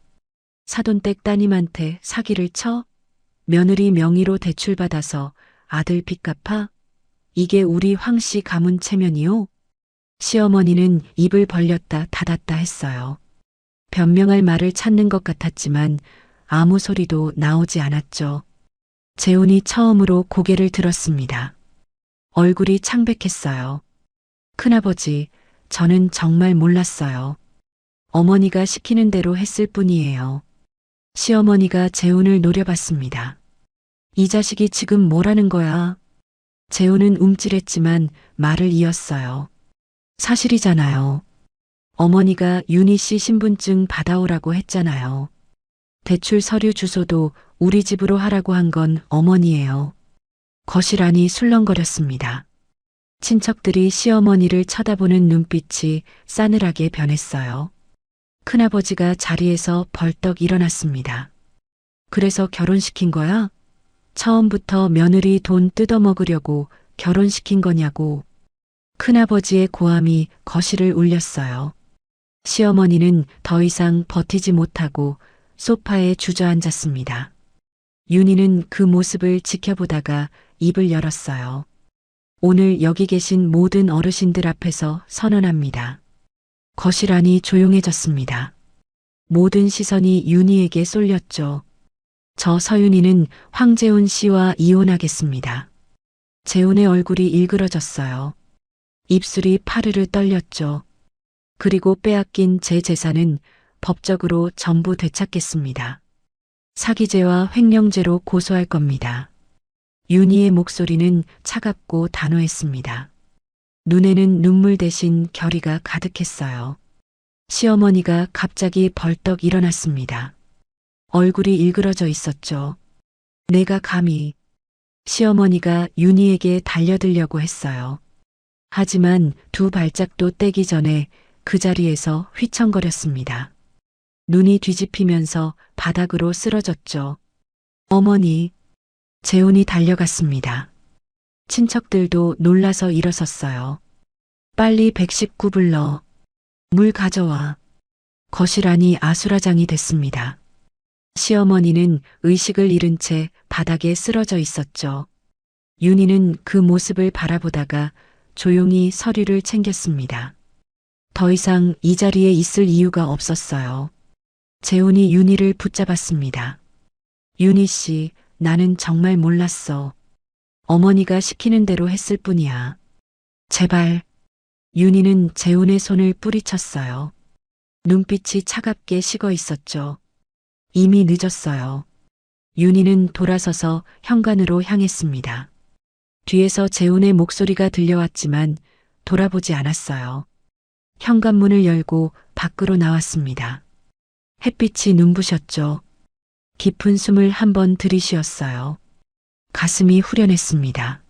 사돈댁 따님한테 사기를 쳐? 며느리 명의로 대출받아서 아들 빚 갚아? 이게 우리 황씨 가문 체면이요? 시어머니는 입을 벌렸다 닫았다 했어요. 변명할 말을 찾는 것 같았지만 아무 소리도 나오지 않았죠. 재훈이 처음으로 고개를 들었습니다. 얼굴이 창백했어요. 큰아버지, 저는 정말 몰랐어요. 어머니가 시키는 대로 했을 뿐이에요. 시어머니가 재훈을 노려봤습니다. 이 자식이 지금 뭐라는 거야? 재훈은 움찔했지만 말을 이었어요. 사실이잖아요. 어머니가 윤희 씨 신분증 받아오라고 했잖아요. 대출 서류 주소도 우리 집으로 하라고 한 건 어머니예요. 거실 안이 술렁거렸습니다. 친척들이 시어머니를 쳐다보는 눈빛이 싸늘하게 변했어요. 큰아버지가 자리에서 벌떡 일어났습니다. 그래서 결혼시킨 거야? 처음부터 며느리 돈 뜯어먹으려고 결혼시킨 거냐고. 큰아버지의 고함이 거실을 울렸어요. 시어머니는 더 이상 버티지 못하고 소파에 주저앉았습니다. 윤희는 그 모습을 지켜보다가 입을 열었어요. 오늘 여기 계신 모든 어르신들 앞에서 선언합니다. 거실 안이 조용해졌습니다. 모든 시선이 윤희에게 쏠렸죠. 저 서윤희는 황재훈 씨와 이혼하겠습니다. 재훈의 얼굴이 일그러졌어요. 입술이 파르르 떨렸죠. 그리고 빼앗긴 제 재산은 법적으로 전부 되찾겠습니다. 사기죄와 횡령죄로 고소할 겁니다. 윤희의 목소리는 차갑고 단호했습니다. 눈에는 눈물 대신 결의가 가득했어요. 시어머니가 갑자기 벌떡 일어났습니다. 얼굴이 일그러져 있었죠. 내가 감히. 시어머니가 윤희에게 달려들려고 했어요. 하지만 두 발짝도 떼기 전에 그 자리에서 휘청거렸습니다. 눈이 뒤집히면서 바닥으로 쓰러졌죠. 어머니. 재훈이 달려갔습니다. 친척들도 놀라서 일어섰어요. 빨리 119 불러. 물 가져와. 거실 안이 아수라장이 됐습니다. 시어머니는 의식을 잃은 채 바닥에 쓰러져 있었죠. 윤희는 그 모습을 바라보다가 조용히 서류를 챙겼습니다. 더 이상 이 자리에 있을 이유가 없었어요. 재훈이 윤희를 붙잡았습니다. 윤희 씨, 나는 정말 몰랐어. 어머니가 시키는 대로 했을 뿐이야. 제발. 윤희는 재훈의 손을 뿌리쳤어요. 눈빛이 차갑게 식어 있었죠. 이미 늦었어요. 윤희는 돌아서서 현관으로 향했습니다. 뒤에서 재훈의 목소리가 들려왔지만 돌아보지 않았어요. 현관문을 열고 밖으로 나왔습니다. 햇빛이 눈부셨죠. 깊은 숨을 한번 들이쉬었어요. 가슴이 후련했습니다.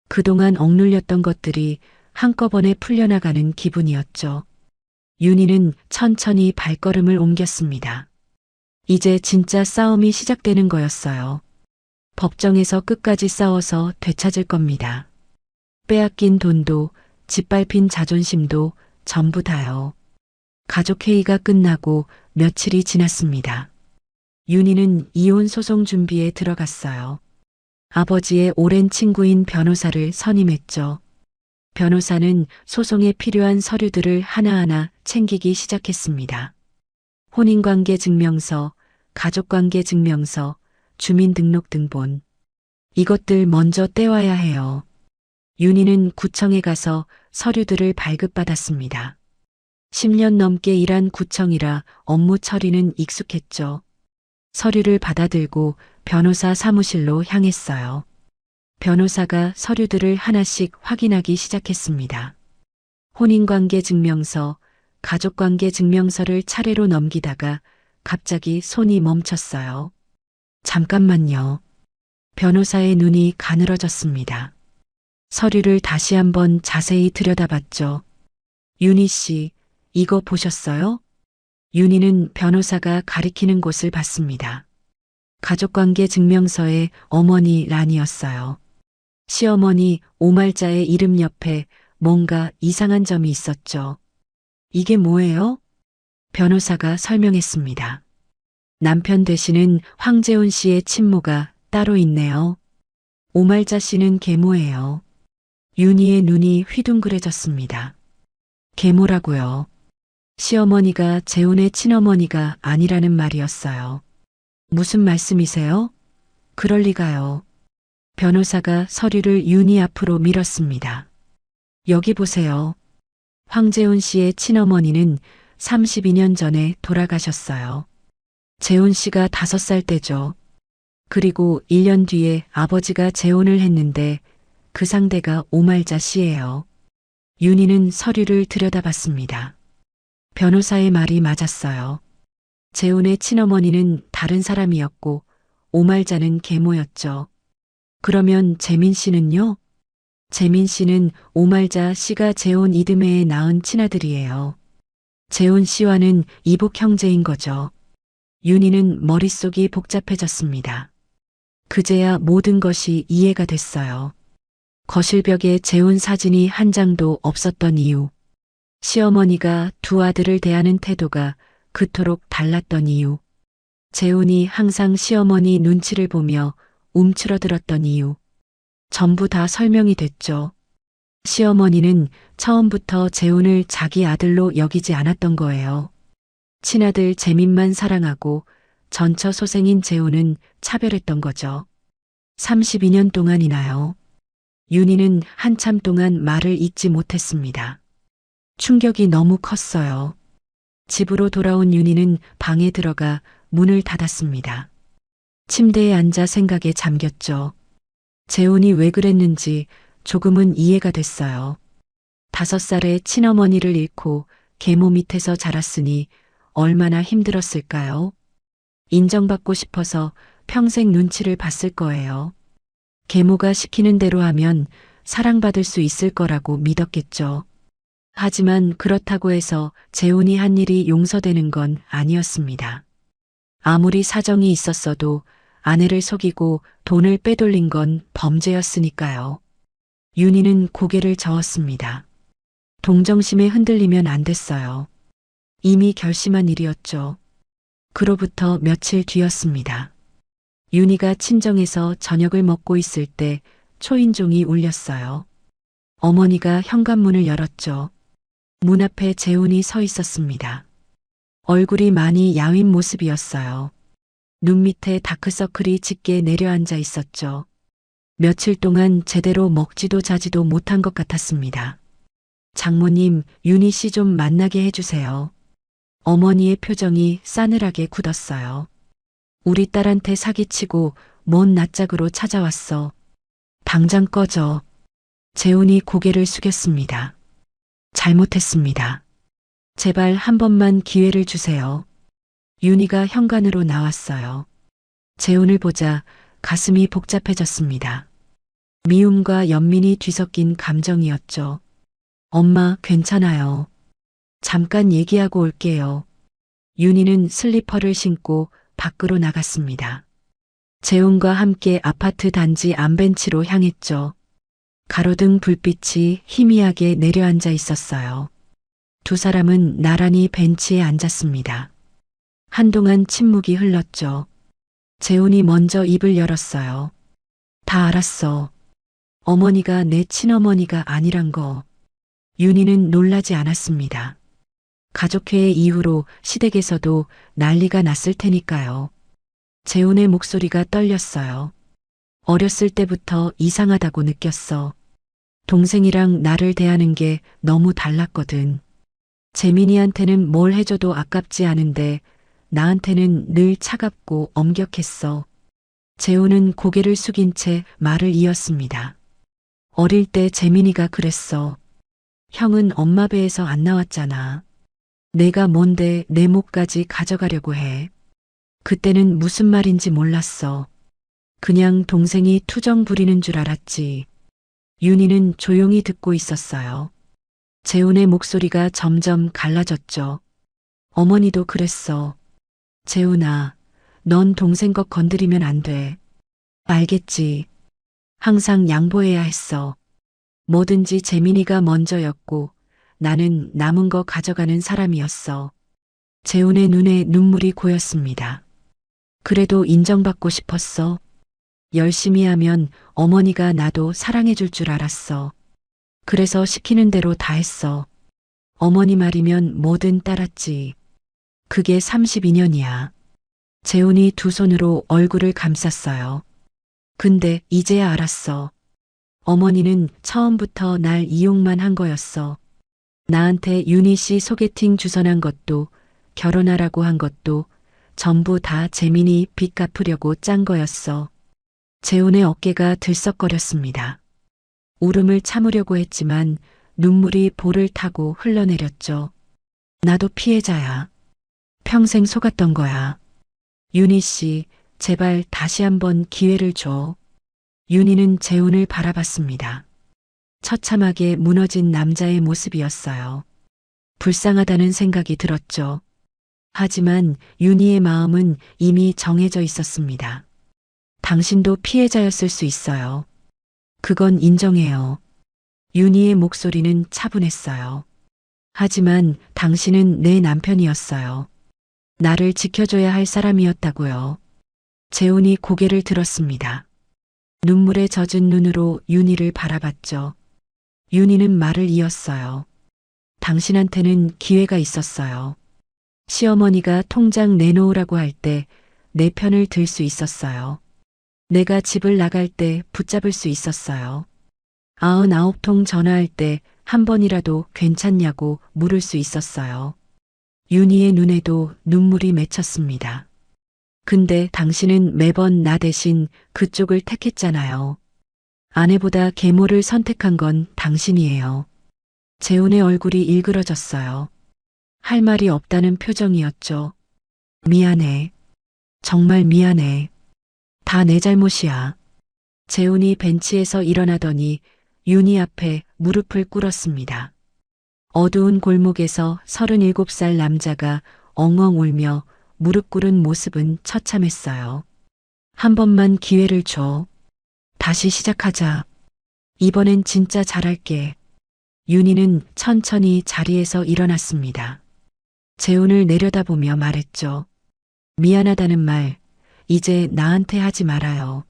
그동안 억눌렸던 것들이 한꺼번에 풀려나가는 기분이었죠. 윤희는 천천히 발걸음을 옮겼습니다. 이제 진짜 싸움이 시작되는 거였어요. 법정에서 끝까지 싸워서 되찾을 겁니다. 빼앗긴 돈도 짓밟힌 자존심도 전부 다요. 가족회의가 끝나고 며칠이 지났습니다. 윤희는 이혼 소송 준비에 들어갔어요. 아버지의 오랜 친구인 변호사를 선임했죠. 변호사는 소송에 필요한 서류들을 하나하나 챙기기 시작했습니다. 혼인관계 증명서, 가족관계 증명서, 주민등록등본. 이것들 먼저 떼와야 해요. 윤희는 구청에 가서 서류들을 발급받았습니다. 10년 넘게 일한 구청이라 업무 처리는 익숙했죠. 서류를 받아들고 변호사 사무실로 향했어요. 변호사가 서류들을 하나씩 확인하기 시작했습니다. 혼인관계 증명서, 가족관계 증명서를 차례로 넘기다가 갑자기 손이 멈췄어요. 잠깐만요. 변호사의 눈이 가늘어졌습니다. 서류를 다시 한번 자세히 들여다봤죠. 윤희 씨, 이거 보셨어요? 윤희는 변호사가 가리키는 곳을 봤습니다. 가족관계 증명서에 어머니 란이었어요. 시어머니 오말자의 이름 옆에 뭔가 이상한 점이 있었죠. 이게 뭐예요? 변호사가 설명했습니다. 남편 되시는 황재훈 씨의 친모가 따로 있네요. 오말자 씨는 계모예요. 윤희의 눈이 휘둥그레졌습니다. 계모라고요. 시어머니가 재훈의 친어머니가 아니라는 말이었어요. 무슨 말씀이세요? 그럴 리가요. 변호사가 서류를 윤희 앞으로 밀었습니다. 여기 보세요. 황재훈 씨의 친어머니는 32년 전에 돌아가셨어요. 재훈 씨가 5살 때죠. 그리고 1년 뒤에 아버지가 재혼을 했는데 그 상대가 오말자 씨예요. 윤희는 서류를 들여다봤습니다. 변호사의 말이 맞았어요. 재훈의 친어머니는 다른 사람이었고 오말자는 계모였죠. 그러면 재민 씨는요? 재민 씨는 오말자 씨가 재혼 이듬해에 낳은 친아들이에요. 재훈 씨와는 이복 형제인 거죠. 윤희는 머릿속이 복잡해졌습니다. 그제야 모든 것이 이해가 됐어요. 거실벽에 재훈 사진이 한 장도 없었던 이유. 시어머니가 두 아들을 대하는 태도가 그토록 달랐던 이유. 재훈이 항상 시어머니 눈치를 보며 움츠러들었던 이유. 전부 다 설명이 됐죠. 시어머니는 처음부터 재훈을 자기 아들로 여기지 않았던 거예요. 친아들 재민만 사랑하고 전처소생인 재훈은 차별했던 거죠. 32년 동안이나요. 윤희는 한참 동안 말을 잇지 못했습니다. 충격이 너무 컸어요. 집으로 돌아온 윤희는 방에 들어가 문을 닫았습니다. 침대에 앉아 생각에 잠겼죠. 재훈이 왜 그랬는지 조금은 이해가 됐어요. 5살에 친어머니를 잃고 계모 밑에서 자랐으니 얼마나 힘들었을까요? 인정받고 싶어서 평생 눈치를 봤을 거예요. 계모가 시키는 대로 하면 사랑받을 수 있을 거라고 믿었겠죠. 하지만 그렇다고 해서 재훈이 한 일이 용서되는 건 아니었습니다. 아무리 사정이 있었어도 아내를 속이고 돈을 빼돌린 건 범죄였으니까요. 윤희는 고개를 저었습니다. 동정심에 흔들리면 안 됐어요. 이미 결심한 일이었죠. 그로부터 며칠 뒤였습니다. 윤희가 친정에서 저녁을 먹고 있을 때 초인종이 울렸어요. 어머니가 현관문을 열었죠. 문 앞에 재훈이 서 있었습니다. 얼굴이 많이 야윈 모습이었어요. 눈 밑에 다크서클이 짙게 내려앉아 있었죠. 며칠 동안 제대로 먹지도 자지도 못한 것 같았습니다. 장모님, 윤희 씨 좀 만나게 해주세요. 어머니의 표정이 싸늘하게 굳었어요. 우리 딸한테 사기치고 뭔 낯짝으로 찾아왔어. 당장 꺼져. 재훈이 고개를 숙였습니다. 잘못했습니다. 제발 한 번만 기회를 주세요. 윤희가 현관으로 나왔어요. 재훈을 보자 가슴이 복잡해졌습니다. 미움과 연민이 뒤섞인 감정이었죠. 엄마, 괜찮아요. 잠깐 얘기하고 올게요. 윤희는 슬리퍼를 신고 밖으로 나갔습니다. 재훈과 함께 아파트 단지 안벤치로 향했죠. 가로등 불빛이 희미하게 내려앉아 있었어요. 두 사람은 나란히 벤치에 앉았습니다. 한동안 침묵이 흘렀죠. 재훈이 먼저 입을 열었어요. 다 알았어. 어머니가 내 친어머니가 아니란 거. 윤희는 놀라지 않았습니다. 가족회의 이후로 시댁에서도 난리가 났을 테니까요. 재훈의 목소리가 떨렸어요. 어렸을 때부터 이상하다고 느꼈어. 동생이랑 나를 대하는 게 너무 달랐거든. 재민이한테는 뭘 해줘도 아깝지 않은데 나한테는 늘 차갑고 엄격했어. 재훈은 고개를 숙인 채 말을 이었습니다. 어릴 때 재민이가 그랬어. 형은 엄마 배에서 안 나왔잖아. 내가 뭔데 내 몫까지 가져가려고 해. 그때는 무슨 말인지 몰랐어. 그냥 동생이 투정 부리는 줄 알았지. 윤희는 조용히 듣고 있었어요. 재훈의 목소리가 점점 갈라졌죠. 어머니도 그랬어. 재훈아, 넌 동생 것 건드리면 안 돼. 알겠지. 항상 양보해야 했어. 뭐든지 재민이가 먼저였고 나는 남은 거 가져가는 사람이었어. 재훈의 눈에 눈물이 고였습니다. 그래도 인정받고 싶었어. 열심히 하면 어머니가 나도 사랑해줄 줄 알았어. 그래서 시키는 대로 다 했어. 어머니 말이면 뭐든 따랐지. 그게 32년이야. 재훈이 두 손으로 얼굴을 감쌌어요. 근데 이제야 알았어. 어머니는 처음부터 날 이용만 한 거였어. 나한테 윤희 씨 소개팅 주선한 것도 결혼하라고 한 것도 전부 다 재민이 빚 갚으려고 짠 거였어. 재훈의 어깨가 들썩거렸습니다. 울음을 참으려고 했지만 눈물이 볼을 타고 흘러내렸죠. 나도 피해자야. 평생 속았던 거야. 윤희 씨, 제발 다시 한번 기회를 줘. 윤희는 재훈을 바라봤습니다. 처참하게 무너진 남자의 모습이었어요. 불쌍하다는 생각이 들었죠. 하지만 윤희의 마음은 이미 정해져 있었습니다. 당신도 피해자였을 수 있어요. 그건 인정해요. 윤희의 목소리는 차분했어요. 하지만 당신은 내 남편이었어요. 나를 지켜줘야 할 사람이었다고요. 재훈이 고개를 들었습니다. 눈물에 젖은 눈으로 윤희를 바라봤죠. 윤희는 말을 이었어요. 당신한테는 기회가 있었어요. 시어머니가 통장 내놓으라고 할 때 내 편을 들 수 있었어요. 내가 집을 나갈 때 붙잡을 수 있었어요. 99통 전화할 때 한 번이라도 괜찮냐고 물을 수 있었어요. 윤희의 눈에도 눈물이 맺혔습니다. 근데 당신은 매번 나 대신 그쪽을 택했잖아요. 아내보다 계모를 선택한 건 당신이에요. 재훈의 얼굴이 일그러졌어요. 할 말이 없다는 표정이었죠. 미안해. 정말 미안해. 다 내 잘못이야. 재훈이 벤치에서 일어나더니 윤희 앞에 무릎을 꿇었습니다. 어두운 골목에서 37살 남자가 엉엉 울며 무릎 꿇은 모습은 처참했어요. 한 번만 기회를 줘. 다시 시작하자. 이번엔 진짜 잘할게. 윤희는 천천히 자리에서 일어났습니다. 재훈을 내려다보며 말했죠. 미안하다는 말, 이제 나한테 하지 말아요.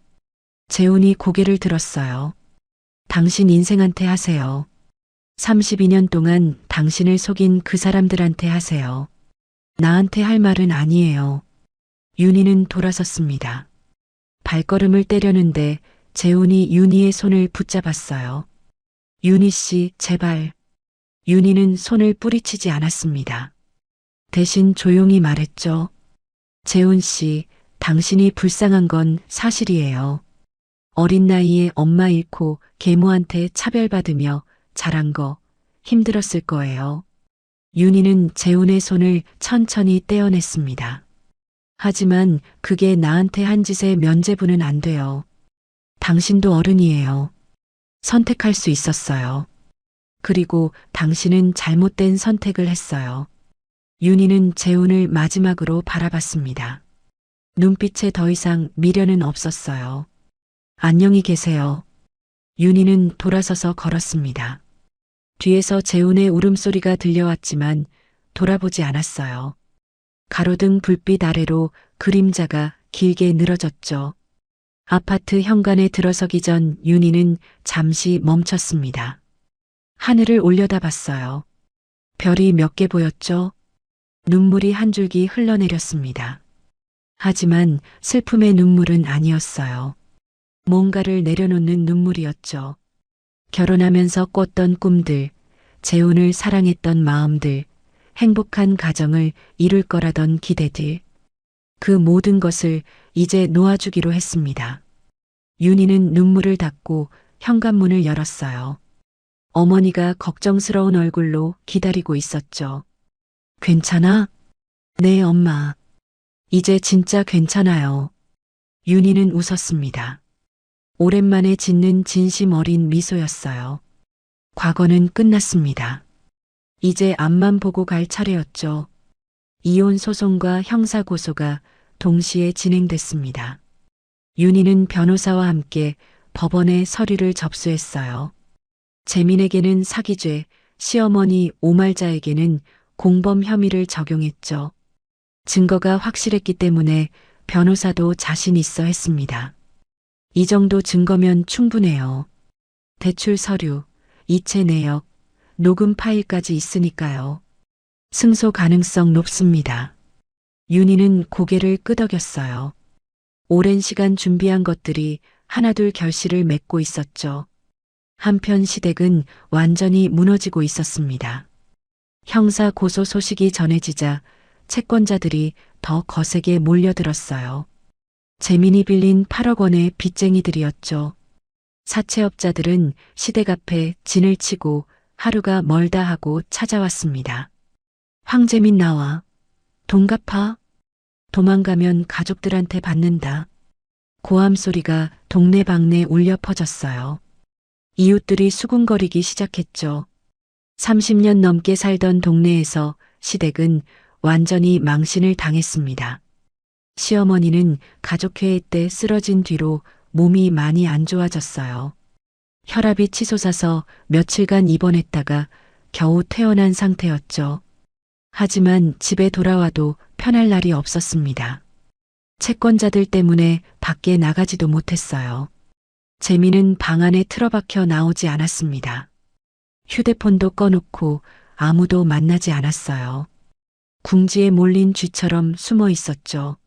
재훈이 고개를 들었어요. 당신 인생한테 하세요. 32년 동안 당신을 속인 그 사람들한테 하세요. 나한테 할 말은 아니에요. 윤희는 돌아섰습니다. 발걸음을 떼려는데 재훈이 윤희의 손을 붙잡았어요. 윤희 씨, 제발. 윤희는 손을 뿌리치지 않았습니다. 대신 조용히 말했죠. 재훈 씨, 당신이 불쌍한 건 사실이에요. 어린 나이에 엄마 잃고 계모한테 차별받으며 자란 거 힘들었을 거예요. 윤희는 재훈의 손을 천천히 떼어냈습니다. 하지만 그게 나한테 한 짓의 면죄부는 안 돼요. 당신도 어른이에요. 선택할 수 있었어요. 그리고 당신은 잘못된 선택을 했어요. 윤희는 재훈을 마지막으로 바라봤습니다. 눈빛에 더 이상 미련은 없었어요. 안녕히 계세요. 윤희는 돌아서서 걸었습니다. 뒤에서 재훈의 울음소리가 들려왔지만 돌아보지 않았어요. 가로등 불빛 아래로 그림자가 길게 늘어졌죠. 아파트 현관에 들어서기 전 윤희는 잠시 멈췄습니다. 하늘을 올려다봤어요. 별이 몇 개 보였죠? 눈물이 한 줄기 흘러내렸습니다. 하지만 슬픔의 눈물은 아니었어요. 뭔가를 내려놓는 눈물이었죠. 결혼하면서 꿨던 꿈들, 재훈을 사랑했던 마음들, 행복한 가정을 이룰 거라던 기대들. 그 모든 것을 이제 놓아주기로 했습니다. 윤희는 눈물을 닦고 현관문을 열었어요. 어머니가 걱정스러운 얼굴로 기다리고 있었죠. 괜찮아? 네, 엄마. 이제 진짜 괜찮아요. 윤희는 웃었습니다. 오랜만에 짓는 진심 어린 미소였어요. 과거는 끝났습니다. 이제 앞만 보고 갈 차례였죠. 이혼 소송과 형사 고소가 동시에 진행됐습니다. 윤희는 변호사와 함께 법원에 서류를 접수했어요. 재민에게는 사기죄, 시어머니 오말자에게는 공범 혐의를 적용했죠. 증거가 확실했기 때문에 변호사도 자신 있어 했습니다. 이 정도 증거면 충분해요. 대출 서류, 이체 내역, 녹음 파일까지 있으니까요. 승소 가능성 높습니다. 윤희는 고개를 끄덕였어요. 오랜 시간 준비한 것들이 하나둘 결실을 맺고 있었죠. 한편 시댁은 완전히 무너지고 있었습니다. 형사 고소 소식이 전해지자 채권자들이 더 거세게 몰려들었어요. 재민이 빌린 8억 원의 빚쟁이들이었죠. 사채업자들은 시댁 앞에 진을 치고 하루가 멀다 하고 찾아왔습니다. 황재민 나와. 돈 갚아. 도망가면 가족들한테 받는다. 고함 소리가 동네방네 울려 퍼졌어요. 이웃들이 수군거리기 시작했죠. 30년 넘게 살던 동네에서 시댁은 완전히 망신을 당했습니다. 시어머니는 가족회의 때 쓰러진 뒤로 몸이 많이 안 좋아졌어요. 혈압이 치솟아서 며칠간 입원했다가 겨우 퇴원한 상태였죠. 하지만 집에 돌아와도 편할 날이 없었습니다. 채권자들 때문에 밖에 나가지도 못했어요. 재미는 방 안에 틀어박혀 나오지 않았습니다. 휴대폰도 꺼놓고 아무도 만나지 않았어요. 궁지에 몰린 쥐처럼 숨어 있었죠.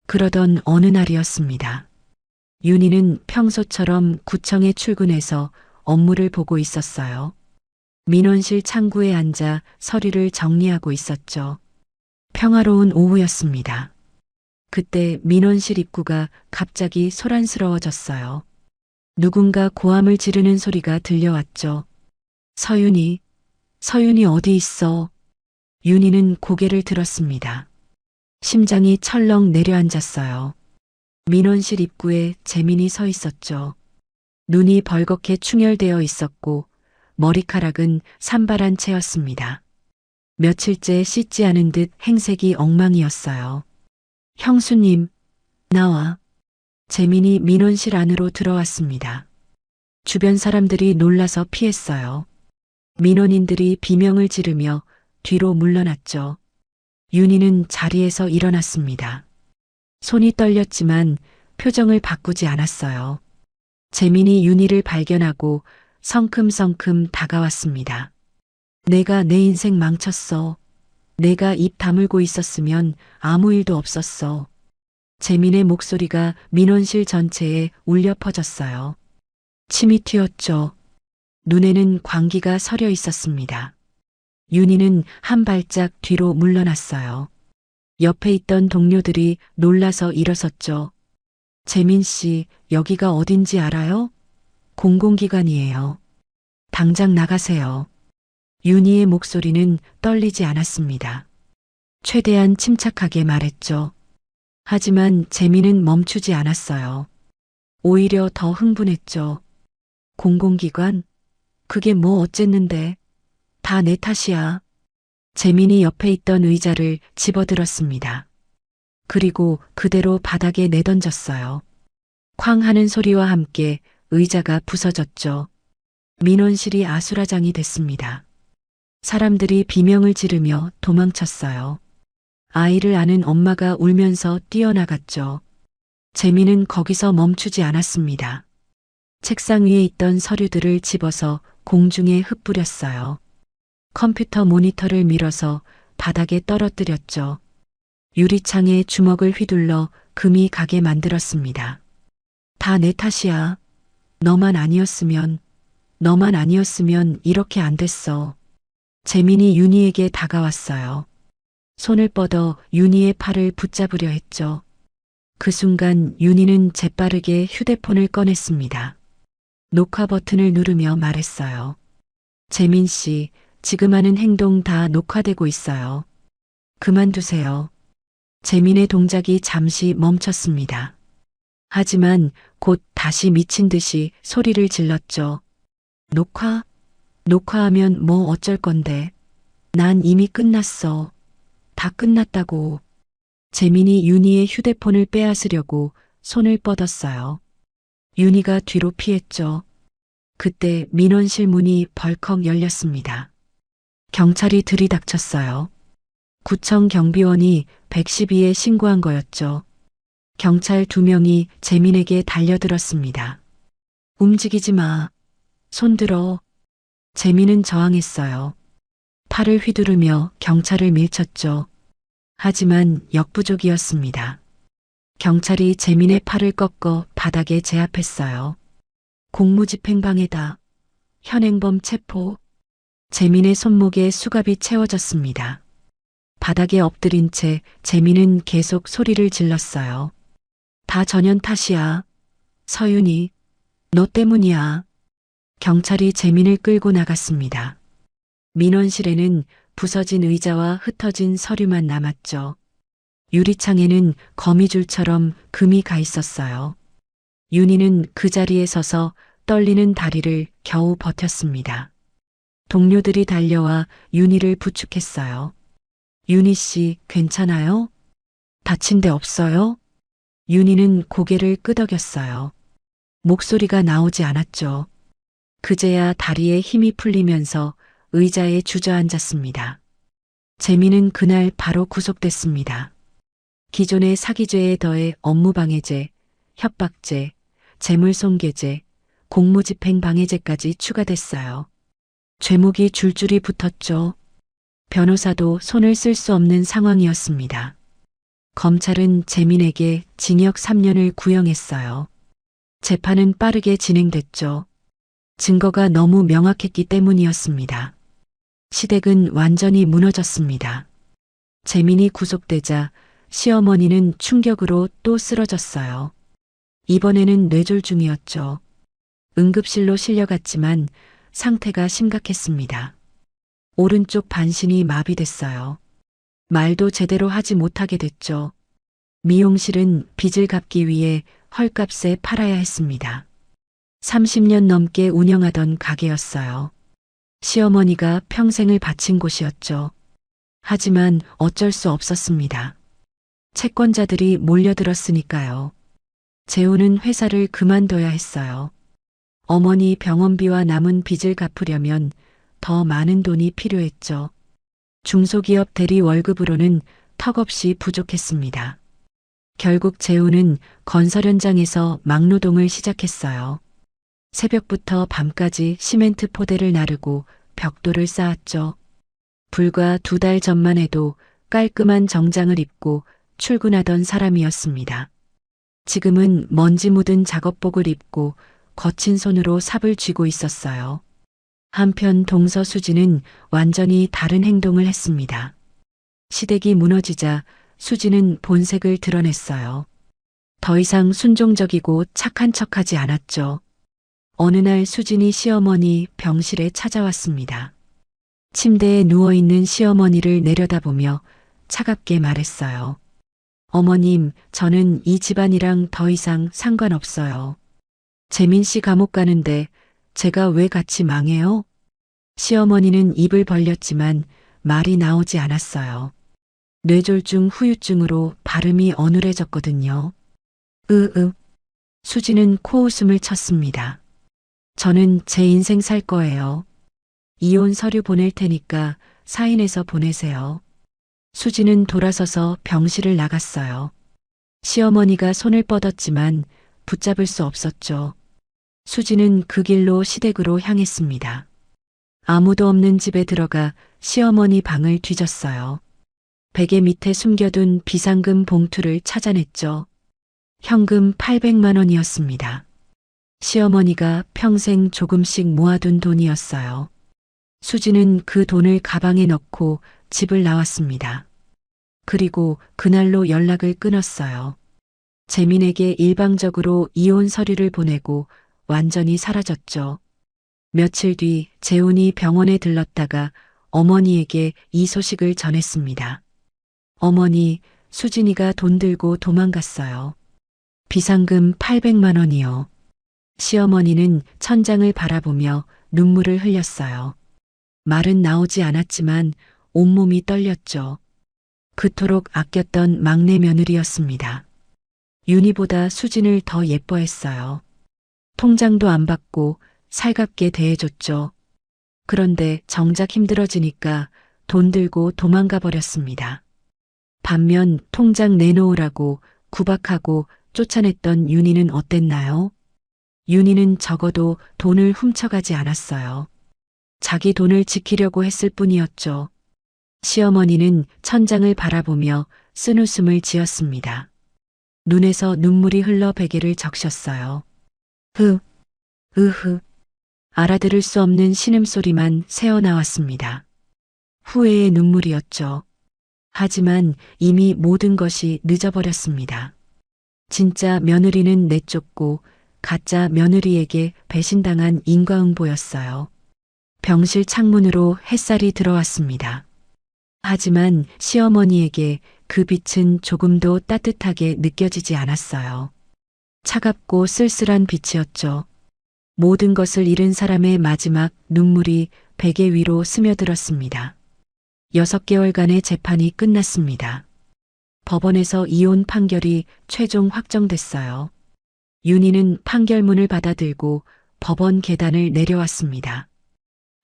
그러던 어느 날이었습니다. 윤희는 평소처럼 구청에 출근해서 업무를 보고 있었어요. 민원실 창구에 앉아 서류를 정리하고 있었죠. 평화로운 오후였습니다. 그때 민원실 입구가 갑자기 소란스러워졌어요. 누군가 고함을 지르는 소리가 들려왔죠. 서윤이, 서윤이 어디 있어? 윤희는 고개를 들었습니다. 심장이 철렁 내려앉았어요. 민원실 입구에 재민이 서 있었죠. 눈이 벌겋게 충혈되어 있었고 머리카락은 산발한 채였습니다. 며칠째 씻지 않은 듯 행색이 엉망이었어요. 형수님, 나와. 재민이 민원실 안으로 들어왔습니다. 주변 사람들이 놀라서 피했어요. 민원인들이 비명을 지르며 뒤로 물러났죠. 윤희는 자리에서 일어났습니다. 손이 떨렸지만 표정을 바꾸지 않았어요. 재민이 윤희를 발견하고 성큼성큼 다가왔습니다. 내가 내 인생 망쳤어. 내가 입 다물고 있었으면 아무 일도 없었어. 재민의 목소리가 민원실 전체에 울려 퍼졌어요. 침이 튀었죠. 눈에는 광기가 서려 있었습니다. 윤희는 한 발짝 뒤로 물러났어요. 옆에 있던 동료들이 놀라서 일어섰죠. 재민 씨, 여기가 어딘지 알아요? 공공기관이에요. 당장 나가세요. 윤희의 목소리는 떨리지 않았습니다. 최대한 침착하게 말했죠. 하지만 재민은 멈추지 않았어요. 오히려 더 흥분했죠. 공공기관? 그게 뭐 어쨌는데? 다 내 탓이야. 재민이 옆에 있던 의자를 집어들었습니다. 그리고 그대로 바닥에 내던졌어요. 쾅 하는 소리와 함께 의자가 부서졌죠. 민원실이 아수라장이 됐습니다. 사람들이 비명을 지르며 도망쳤어요. 아이를 아는 엄마가 울면서 뛰어나갔죠. 재민은 거기서 멈추지 않았습니다. 책상 위에 있던 서류들을 집어서 공중에 흩뿌렸어요. 컴퓨터 모니터를 밀어서 바닥에 떨어뜨렸죠. 유리창에 주먹을 휘둘러 금이 가게 만들었습니다. 다 내 탓이야. 너만 아니었으면 이렇게 안 됐어. 재민이 윤희에게 다가왔어요. 손을 뻗어 윤희의 팔을 붙잡으려 했죠. 그 순간 윤희는 재빠르게 휴대폰을 꺼냈습니다. 녹화 버튼을 누르며 말했어요. 재민 씨, 지금 하는 행동 다 녹화되고 있어요. 그만두세요. 재민의 동작이 잠시 멈췄습니다. 하지만 곧 다시 미친 듯이 소리를 질렀죠. 녹화하면 뭐 어쩔 건데. 난 이미 끝났어. 다 끝났다고. 재민이 윤희의 휴대폰을 빼앗으려고 손을 뻗었어요. 윤희가 뒤로 피했죠. 그때 민원실 문이 벌컥 열렸습니다. 경찰이 들이닥쳤어요. 구청 경비원이 112에 신고한 거였죠. 경찰 2명이 재민에게 달려들었습니다. 움직이지 마. 손 들어. 재민은 저항했어요. 팔을 휘두르며 경찰을 밀쳤죠. 하지만 역부족이었습니다. 경찰이 재민의 팔을 꺾어 바닥에 제압했어요. 공무집행방해다. 현행범 체포. 재민의 손목에 수갑이 채워졌습니다. 바닥에 엎드린 채 재민은 계속 소리를 질렀어요. 다 전현 탓이야. 서윤이, 너 때문이야. 경찰이 재민을 끌고 나갔습니다. 민원실에는 부서진 의자와 흩어진 서류만 남았죠. 유리창에는 거미줄처럼 금이 가 있었어요. 윤희는 그 자리에 서서 떨리는 다리를 겨우 버텼습니다. 동료들이 달려와 윤희를 부축했어요. 윤희 씨, 괜찮아요? 다친 데 없어요? 윤희는 고개를 끄덕였어요. 목소리가 나오지 않았죠. 그제야 다리에 힘이 풀리면서 의자에 주저앉았습니다. 재민은 그날 바로 구속됐습니다. 기존의 사기죄에 더해 업무방해죄, 협박죄, 재물손괴죄, 공무집행방해죄까지 추가됐어요. 죄목이 줄줄이 붙었죠. 변호사도 손을 쓸 수 없는 상황이었습니다. 검찰은 재민에게 징역 3년을 구형했어요. 재판은 빠르게 진행됐죠. 증거가 너무 명확했기 때문이었습니다. 시댁은 완전히 무너졌습니다. 재민이 구속되자 시어머니는 충격으로 또 쓰러졌어요. 이번에는 뇌졸중이었죠. 응급실로 실려갔지만 상태가 심각했습니다. 오른쪽 반신이 마비됐어요. 말도 제대로 하지 못하게 됐죠. 미용실은 빚을 갚기 위해 헐값에 팔아야 했습니다. 30년 넘게 운영하던 가게였어요. 시어머니가 평생을 바친 곳이었죠. 하지만 어쩔 수 없었습니다. 채권자들이 몰려들었으니까요. 재호는 회사를 그만둬야 했어요. 어머니 병원비와 남은 빚을 갚으려면 더 많은 돈이 필요했죠. 중소기업 대리 월급으로는 턱없이 부족했습니다. 결국 재호는 건설 현장에서 막노동을 시작했어요. 새벽부터 밤까지 시멘트 포대를 나르고 벽돌을 쌓았죠. 불과 2달 전만 해도 깔끔한 정장을 입고 출근하던 사람이었습니다. 지금은 먼지 묻은 작업복을 입고 거친 손으로 삽을 쥐고 있었어요. 한편 동서 수지는 완전히 다른 행동을 했습니다. 시댁이 무너지자 수지는 본색을 드러냈어요. 더 이상 순종적이고 착한 척하지 않았죠. 어느 날 수진이 시어머니 병실에 찾아왔습니다. 침대에 누워있는 시어머니를 내려다보며 차갑게 말했어요. 어머님, 저는 이 집안이랑 더 이상 상관없어요. 재민 씨 감옥 가는데 제가 왜 같이 망해요? 시어머니는 입을 벌렸지만 말이 나오지 않았어요. 뇌졸중 후유증으로 발음이 어눌해졌거든요. 수지는 코웃음을 쳤습니다. 저는 제 인생 살 거예요. 이혼 서류 보낼 테니까 사인해서 보내세요. 수지는 돌아서서 병실을 나갔어요. 시어머니가 손을 뻗었지만 붙잡을 수 없었죠. 수지는 그 길로 시댁으로 향했습니다. 아무도 없는 집에 들어가 시어머니 방을 뒤졌어요. 베개 밑에 숨겨둔 비상금 봉투를 찾아냈죠. 현금 800만 원이었습니다. 시어머니가 평생 조금씩 모아둔 돈이었어요. 수지는 그 돈을 가방에 넣고 집을 나왔습니다. 그리고 그날로 연락을 끊었어요. 재민에게 일방적으로 이혼 서류를 보내고 완전히 사라졌죠. 며칠 뒤 재훈이 병원에 들렀다가 어머니에게 이 소식을 전했습니다. 어머니, 수진이가 돈 들고 도망갔어요. 비상금 800만 원이요. 시어머니는 천장을 바라보며 눈물을 흘렸어요. 말은 나오지 않았지만 온몸이 떨렸죠. 그토록 아꼈던 막내 며느리였습니다. 윤희보다 수진을 더 예뻐했어요. 통장도 안 받고 살갑게 대해줬죠. 그런데 정작 힘들어지니까 돈 들고 도망가 버렸습니다. 반면 통장 내놓으라고 구박하고 쫓아냈던 윤희는 어땠나요? 윤희는 적어도 돈을 훔쳐가지 않았어요. 자기 돈을 지키려고 했을 뿐이었죠. 시어머니는 천장을 바라보며 쓴웃음을 지었습니다. 눈에서 눈물이 흘러 베개를 적셨어요. 으흐. 알아들을 수 없는 신음소리만 새어나왔습니다. 후회의 눈물이었죠. 하지만 이미 모든 것이 늦어버렸습니다. 진짜 며느리는 내쫓고 가짜 며느리에게 배신당한 인과응보였어요. 병실 창문으로 햇살이 들어왔습니다. 하지만 시어머니에게 그 빛은 조금도 따뜻하게 느껴지지 않았어요. 차갑고 쓸쓸한 빛이었죠. 모든 것을 잃은 사람의 마지막 눈물이 베개 위로 스며들었습니다. 6개월간의 재판이 끝났습니다. 법원에서 이혼 판결이 최종 확정됐어요. 윤희는 판결문을 받아들고 법원 계단을 내려왔습니다.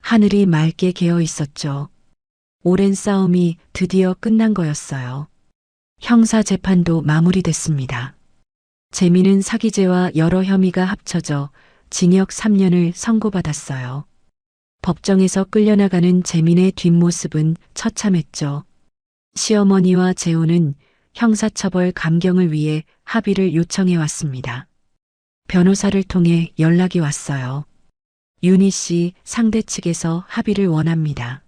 하늘이 맑게 개어 있었죠. 오랜 싸움이 드디어 끝난 거였어요. 형사 재판도 마무리됐습니다. 재미는 사기죄와 여러 혐의가 합쳐져 징역 3년을 선고받았어요. 법정에서 끌려나가는 재민의 뒷모습은 처참했죠. 시어머니와 재호는 형사처벌 감경을 위해 합의를 요청해 왔습니다. 변호사를 통해 연락이 왔어요. 윤희 씨 상대 측에서 합의를 원합니다.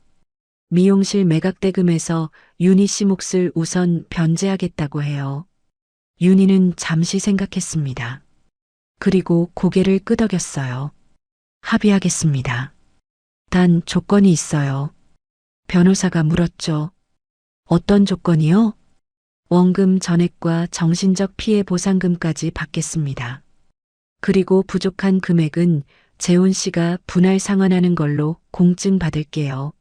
미용실 매각대금에서 윤희 씨 몫을 우선 변제하겠다고 해요. 윤희는 잠시 생각했습니다. 그리고 고개를 끄덕였어요. 합의하겠습니다. 단 조건이 있어요. 변호사가 물었죠. 어떤 조건이요? 원금 전액과 정신적 피해 보상금까지 받겠습니다. 그리고 부족한 금액은 재훈 씨가 분할 상환하는 걸로 공증 받을게요.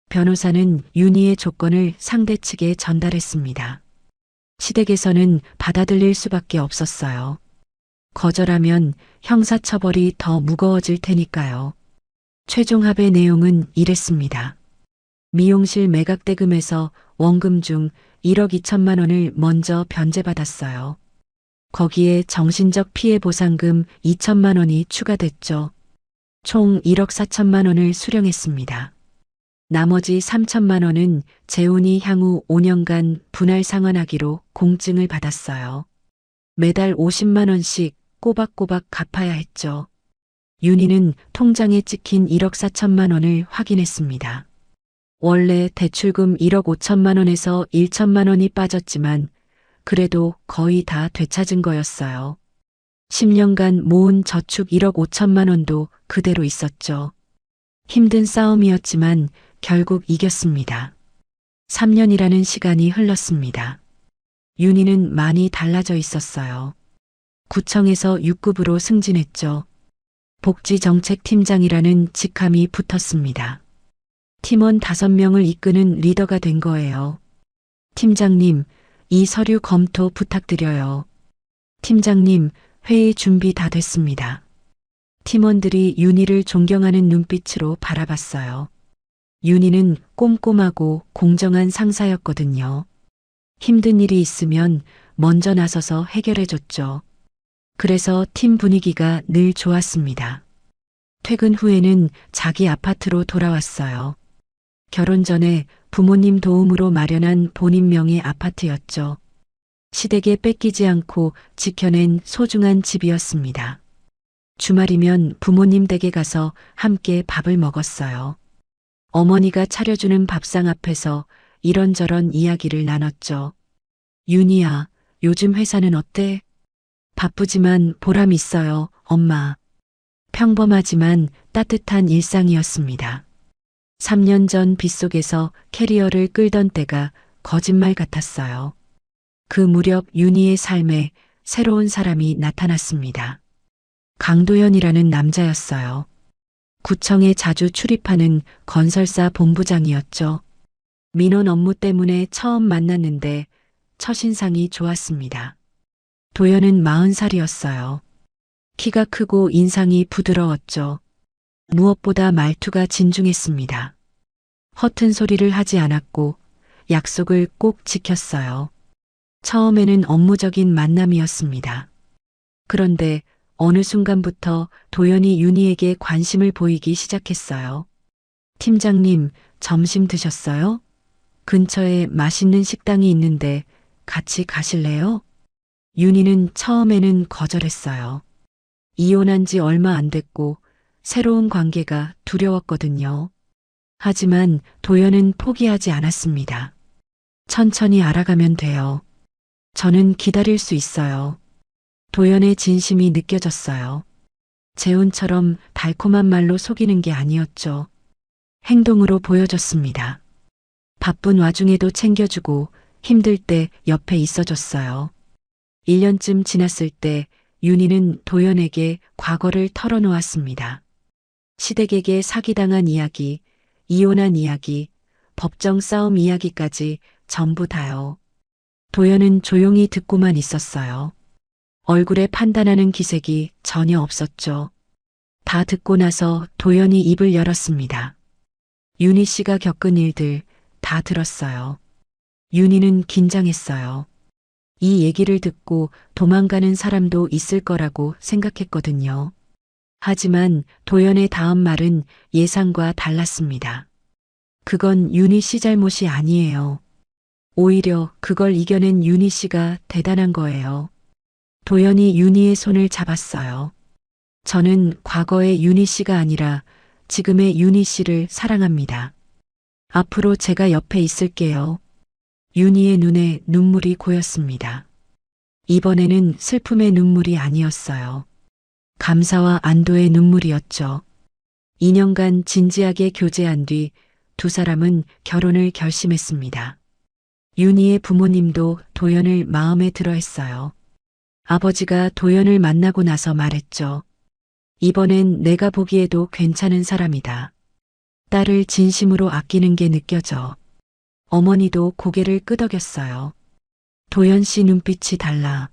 변호사는 윤희의 조건을 상대 측에 전달했습니다. 시댁에서는 받아들일 수밖에 없었어요. 거절하면 형사처벌이 더 무거워질 테니까요. 최종 합의 내용은 이랬습니다. 미용실 매각대금에서 원금 중 1억 2천만 원을 먼저 변제받았어요. 거기에 정신적 피해 보상금 2천만 원이 추가됐죠. 총 1억 4천만 원을 수령했습니다. 나머지 3천만 원은 재훈이 향후 5년간 분할 상환하기로 공증을 받았어요. 매달 50만 원씩 꼬박꼬박 갚아야 했죠. 윤희는 통장에 찍힌 1억 4천만 원을 확인했습니다. 원래 대출금 1억 5천만 원에서 1천만 원이 빠졌지만 그래도 거의 다 되찾은 거였어요. 10년간 모은 저축 1억 5천만 원도 그대로 있었죠. 힘든 싸움이었지만 결국 이겼습니다. 3년이라는 시간이 흘렀습니다. 윤희는 많이 달라져 있었어요. 구청에서 6급으로 승진했죠. 복지정책팀장이라는 직함이 붙었습니다. 팀원 5명을 이끄는 리더가 된 거예요. 팀장님, 이 서류 검토 부탁드려요. 팀장님, 회의 준비 다 됐습니다. 팀원들이 윤희를 존경하는 눈빛으로 바라봤어요. 윤희는 꼼꼼하고 공정한 상사였거든요. 힘든 일이 있으면 먼저 나서서 해결해줬죠. 그래서 팀 분위기가 늘 좋았습니다. 퇴근 후에는 자기 아파트로 돌아왔어요. 결혼 전에 부모님 도움으로 마련한 본인 명의 아파트였죠. 시댁에 뺏기지 않고 지켜낸 소중한 집이었습니다. 주말이면 부모님 댁에 가서 함께 밥을 먹었어요. 어머니가 차려주는 밥상 앞에서 이런저런 이야기를 나눴죠. 윤희야, 요즘 회사는 어때? 바쁘지만 보람 있어요, 엄마. 평범하지만 따뜻한 일상이었습니다. 3년 전 빗속에서 캐리어를 끌던 때가 거짓말 같았어요. 그 무렵 윤희의 삶에 새로운 사람이 나타났습니다. 강도현이라는 남자였어요. 구청에 자주 출입하는 건설사 본부장이었죠. 민원 업무 때문에 처음 만났는데 첫인상이 좋았습니다. 도현은 40살이었어요. 키가 크고 인상이 부드러웠죠. 무엇보다 말투가 진중했습니다. 허튼 소리를 하지 않았고 약속을 꼭 지켰어요. 처음에는 업무적인 만남이었습니다. 그런데 어느 순간부터 도연이 윤희에게 관심을 보이기 시작했어요. 팀장님, 점심 드셨어요? 근처에 맛있는 식당이 있는데 같이 가실래요? 윤희는 처음에는 거절했어요. 이혼한 지 얼마 안 됐고 새로운 관계가 두려웠거든요. 하지만 도연은 포기하지 않았습니다. 천천히 알아가면 돼요. 저는 기다릴 수 있어요. 도연의 진심이 느껴졌어요. 재훈처럼 달콤한 말로 속이는 게 아니었죠. 행동으로 보여줬습니다. 바쁜 와중에도 챙겨주고 힘들 때 옆에 있어줬어요. 1년쯤 지났을 때 윤희는 도연에게 과거를 털어놓았습니다. 시댁에게 사기당한 이야기, 이혼한 이야기, 법정 싸움 이야기까지 전부 다요. 도연은 조용히 듣고만 있었어요. 얼굴에 판단하는 기색이 전혀 없었죠. 다 듣고 나서 도연이 입을 열었습니다. 윤희 씨가 겪은 일들 다 들었어요. 윤희는 긴장했어요. 이 얘기를 듣고 도망가는 사람도 있을 거라고 생각했거든요. 하지만 도연의 다음 말은 예상과 달랐습니다. 그건 윤희 씨 잘못이 아니에요. 오히려 그걸 이겨낸 윤희 씨가 대단한 거예요. 도연이 윤희의 손을 잡았어요. 저는 과거의 윤희 씨가 아니라 지금의 윤희 씨를 사랑합니다. 앞으로 제가 옆에 있을게요. 윤희의 눈에 눈물이 고였습니다. 이번에는 슬픔의 눈물이 아니었어요. 감사와 안도의 눈물이었죠. 2년간 진지하게 교제한 뒤 두 사람은 결혼을 결심했습니다. 윤희의 부모님도 도연을 마음에 들어 했어요. 아버지가 도연을 만나고 나서 말했죠. 이번엔 내가 보기에도 괜찮은 사람이다. 딸을 진심으로 아끼는 게 느껴져. 어머니도 고개를 끄덕였어요. 도연 씨 눈빛이 달라.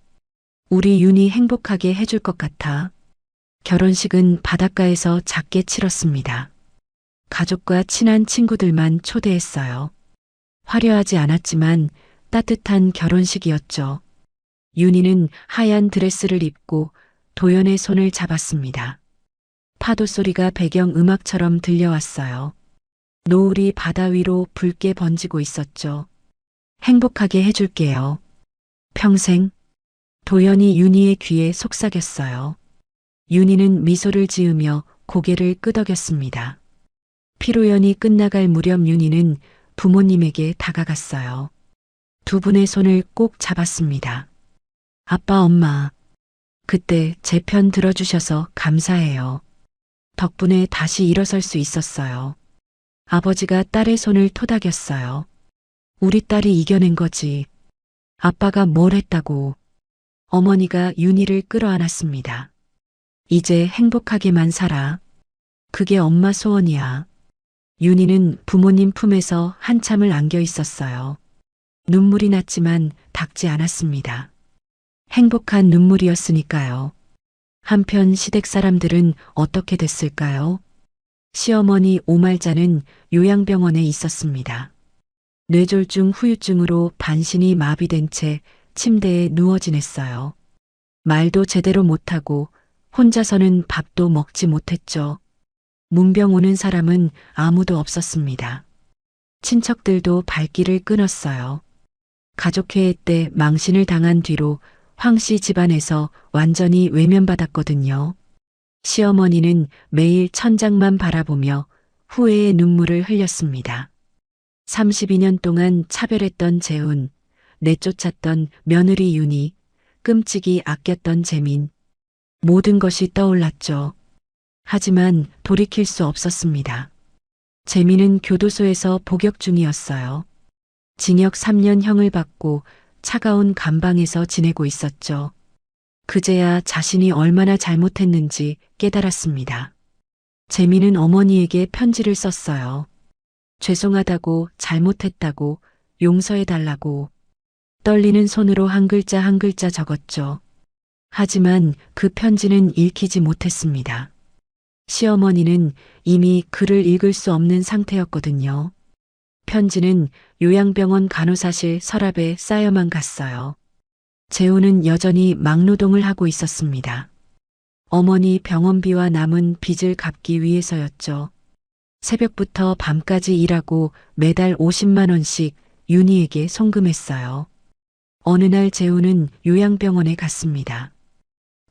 우리 윤희 행복하게 해줄 것 같아. 결혼식은 바닷가에서 작게 치렀습니다. 가족과 친한 친구들만 초대했어요. 화려하지 않았지만 따뜻한 결혼식이었죠. 윤희는 하얀 드레스를 입고 도연의 손을 잡았습니다. 파도 소리가 배경 음악처럼 들려왔어요. 노을이 바다 위로 붉게 번지고 있었죠. 행복하게 해줄게요. 평생. 도연이 윤희의 귀에 속삭였어요. 윤희는 미소를 지으며 고개를 끄덕였습니다. 피로연이 끝나갈 무렵 윤희는 부모님에게 다가갔어요. 두 분의 손을 꼭 잡았습니다. 아빠, 엄마. 그때 제 편 들어주셔서 감사해요. 덕분에 다시 일어설 수 있었어요. 아버지가 딸의 손을 토닥였어요. 우리 딸이 이겨낸 거지. 아빠가 뭘 했다고. 어머니가 윤희를 끌어안았습니다. 이제 행복하게만 살아. 그게 엄마 소원이야. 윤희는 부모님 품에서 한참을 안겨 있었어요. 눈물이 났지만 닦지 않았습니다. 행복한 눈물이었으니까요. 한편 시댁 사람들은 어떻게 됐을까요? 시어머니 오말자는 요양병원에 있었습니다. 뇌졸중 후유증으로 반신이 마비된 채 침대에 누워 지냈어요. 말도 제대로 못하고 혼자서는 밥도 먹지 못했죠. 문병 오는 사람은 아무도 없었습니다. 친척들도 발길을 끊었어요. 가족회의 때 망신을 당한 뒤로 황 씨 집안에서 완전히 외면받았거든요. 시어머니는 매일 천장만 바라보며 후회의 눈물을 흘렸습니다. 32년 동안 차별했던 재훈, 내쫓았던 며느리 윤희, 끔찍이 아꼈던 재민. 모든 것이 떠올랐죠. 하지만 돌이킬 수 없었습니다. 재민은 교도소에서 복역 중이었어요. 징역 3년형을 받고 차가운 감방에서 지내고 있었죠. 그제야 자신이 얼마나 잘못했는지 깨달았습니다. 재민은 어머니에게 편지를 썼어요. 죄송하다고, 잘못했다고, 용서해달라고. 떨리는 손으로 한 글자 한 글자 적었죠. 하지만 그 편지는 읽히지 못했습니다. 시어머니는 이미 글을 읽을 수 없는 상태였거든요. 편지는 요양병원 간호사실 서랍에 쌓여만 갔어요. 재훈은 여전히 막노동을 하고 있었습니다. 어머니 병원비와 남은 빚을 갚기 위해서였죠. 새벽부터 밤까지 일하고 매달 50만 원씩 윤희에게 송금했어요. 어느 날 재우는 요양병원에 갔습니다.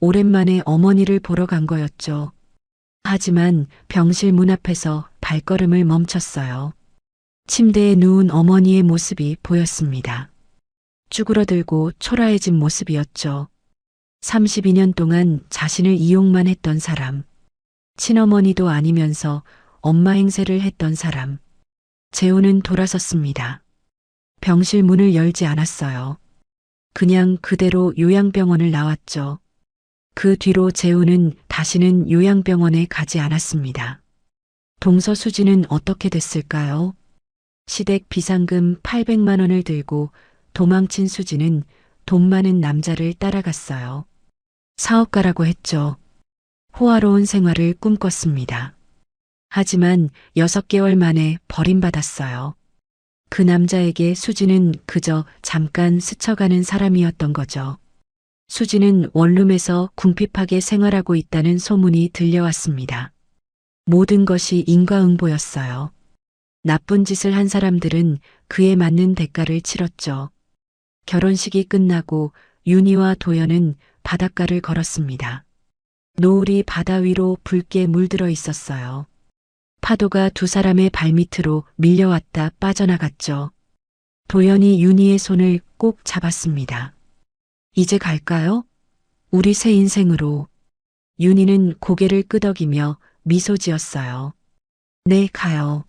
오랜만에 어머니를 보러 간 거였죠. 하지만 병실 문 앞에서 발걸음을 멈췄어요. 침대에 누운 어머니의 모습이 보였습니다. 쭈그러들고 초라해진 모습이었죠. 32년 동안 자신을 이용만 했던 사람. 친어머니도 아니면서 엄마 행세를 했던 사람. 재호는 돌아섰습니다. 병실 문을 열지 않았어요. 그냥 그대로 요양병원을 나왔죠. 그 뒤로 재호는 다시는 요양병원에 가지 않았습니다. 동서 수지는 어떻게 됐을까요? 시댁 비상금 800만 원을 들고 도망친 수지는 돈 많은 남자를 따라갔어요. 사업가라고 했죠. 호화로운 생활을 꿈꿨습니다. 하지만 6개월 만에 버림받았어요. 그 남자에게 수지는 그저 잠깐 스쳐가는 사람이었던 거죠. 수지는 원룸에서 궁핍하게 생활하고 있다는 소문이 들려왔습니다. 모든 것이 인과응보였어요. 나쁜 짓을 한 사람들은 그에 맞는 대가를 치렀죠. 결혼식이 끝나고 윤희와 도연은 바닷가를 걸었습니다. 노을이 바다 위로 붉게 물들어 있었어요. 파도가 두 사람의 발밑으로 밀려왔다 빠져나갔죠. 도연이 윤희의 손을 꼭 잡았습니다. 이제 갈까요? 우리 새 인생으로. 윤희는 고개를 끄덕이며 미소 지었어요. 네, 가요.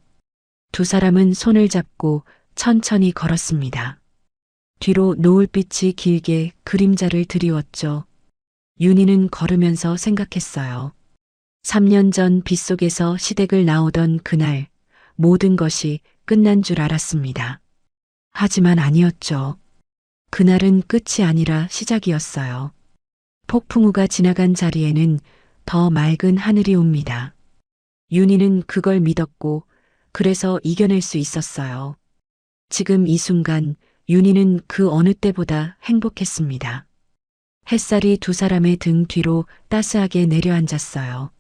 두 사람은 손을 잡고 천천히 걸었습니다. 뒤로 노을빛이 길게 그림자를 드리웠죠. 윤희는 걸으면서 생각했어요. 3년 전 빗속에서 시댁을 나오던 그날 모든 것이 끝난 줄 알았습니다. 하지만 아니었죠. 그날은 끝이 아니라 시작이었어요. 폭풍우가 지나간 자리에는 더 맑은 하늘이 옵니다. 윤희는 그걸 믿었고 그래서 이겨낼 수 있었어요. 지금 이 순간 윤희는 그 어느 때보다 행복했습니다. 햇살이 두 사람의 등 뒤로 따스하게 내려앉았어요.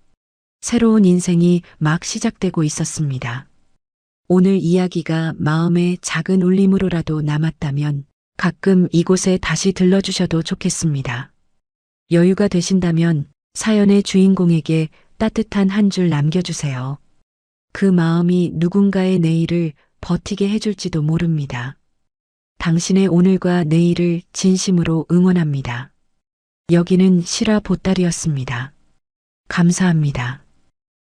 새로운 인생이 막 시작되고 있었습니다. 오늘 이야기가 마음의 작은 울림으로라도 남았다면 가끔 이곳에 다시 들러주셔도 좋겠습니다. 여유가 되신다면 사연의 주인공에게 따뜻한 한 줄 남겨주세요. 그 마음이 누군가의 내일을 버티게 해줄지도 모릅니다. 당신의 오늘과 내일을 진심으로 응원합니다. 여기는 실화 보따리였습니다. 감사합니다.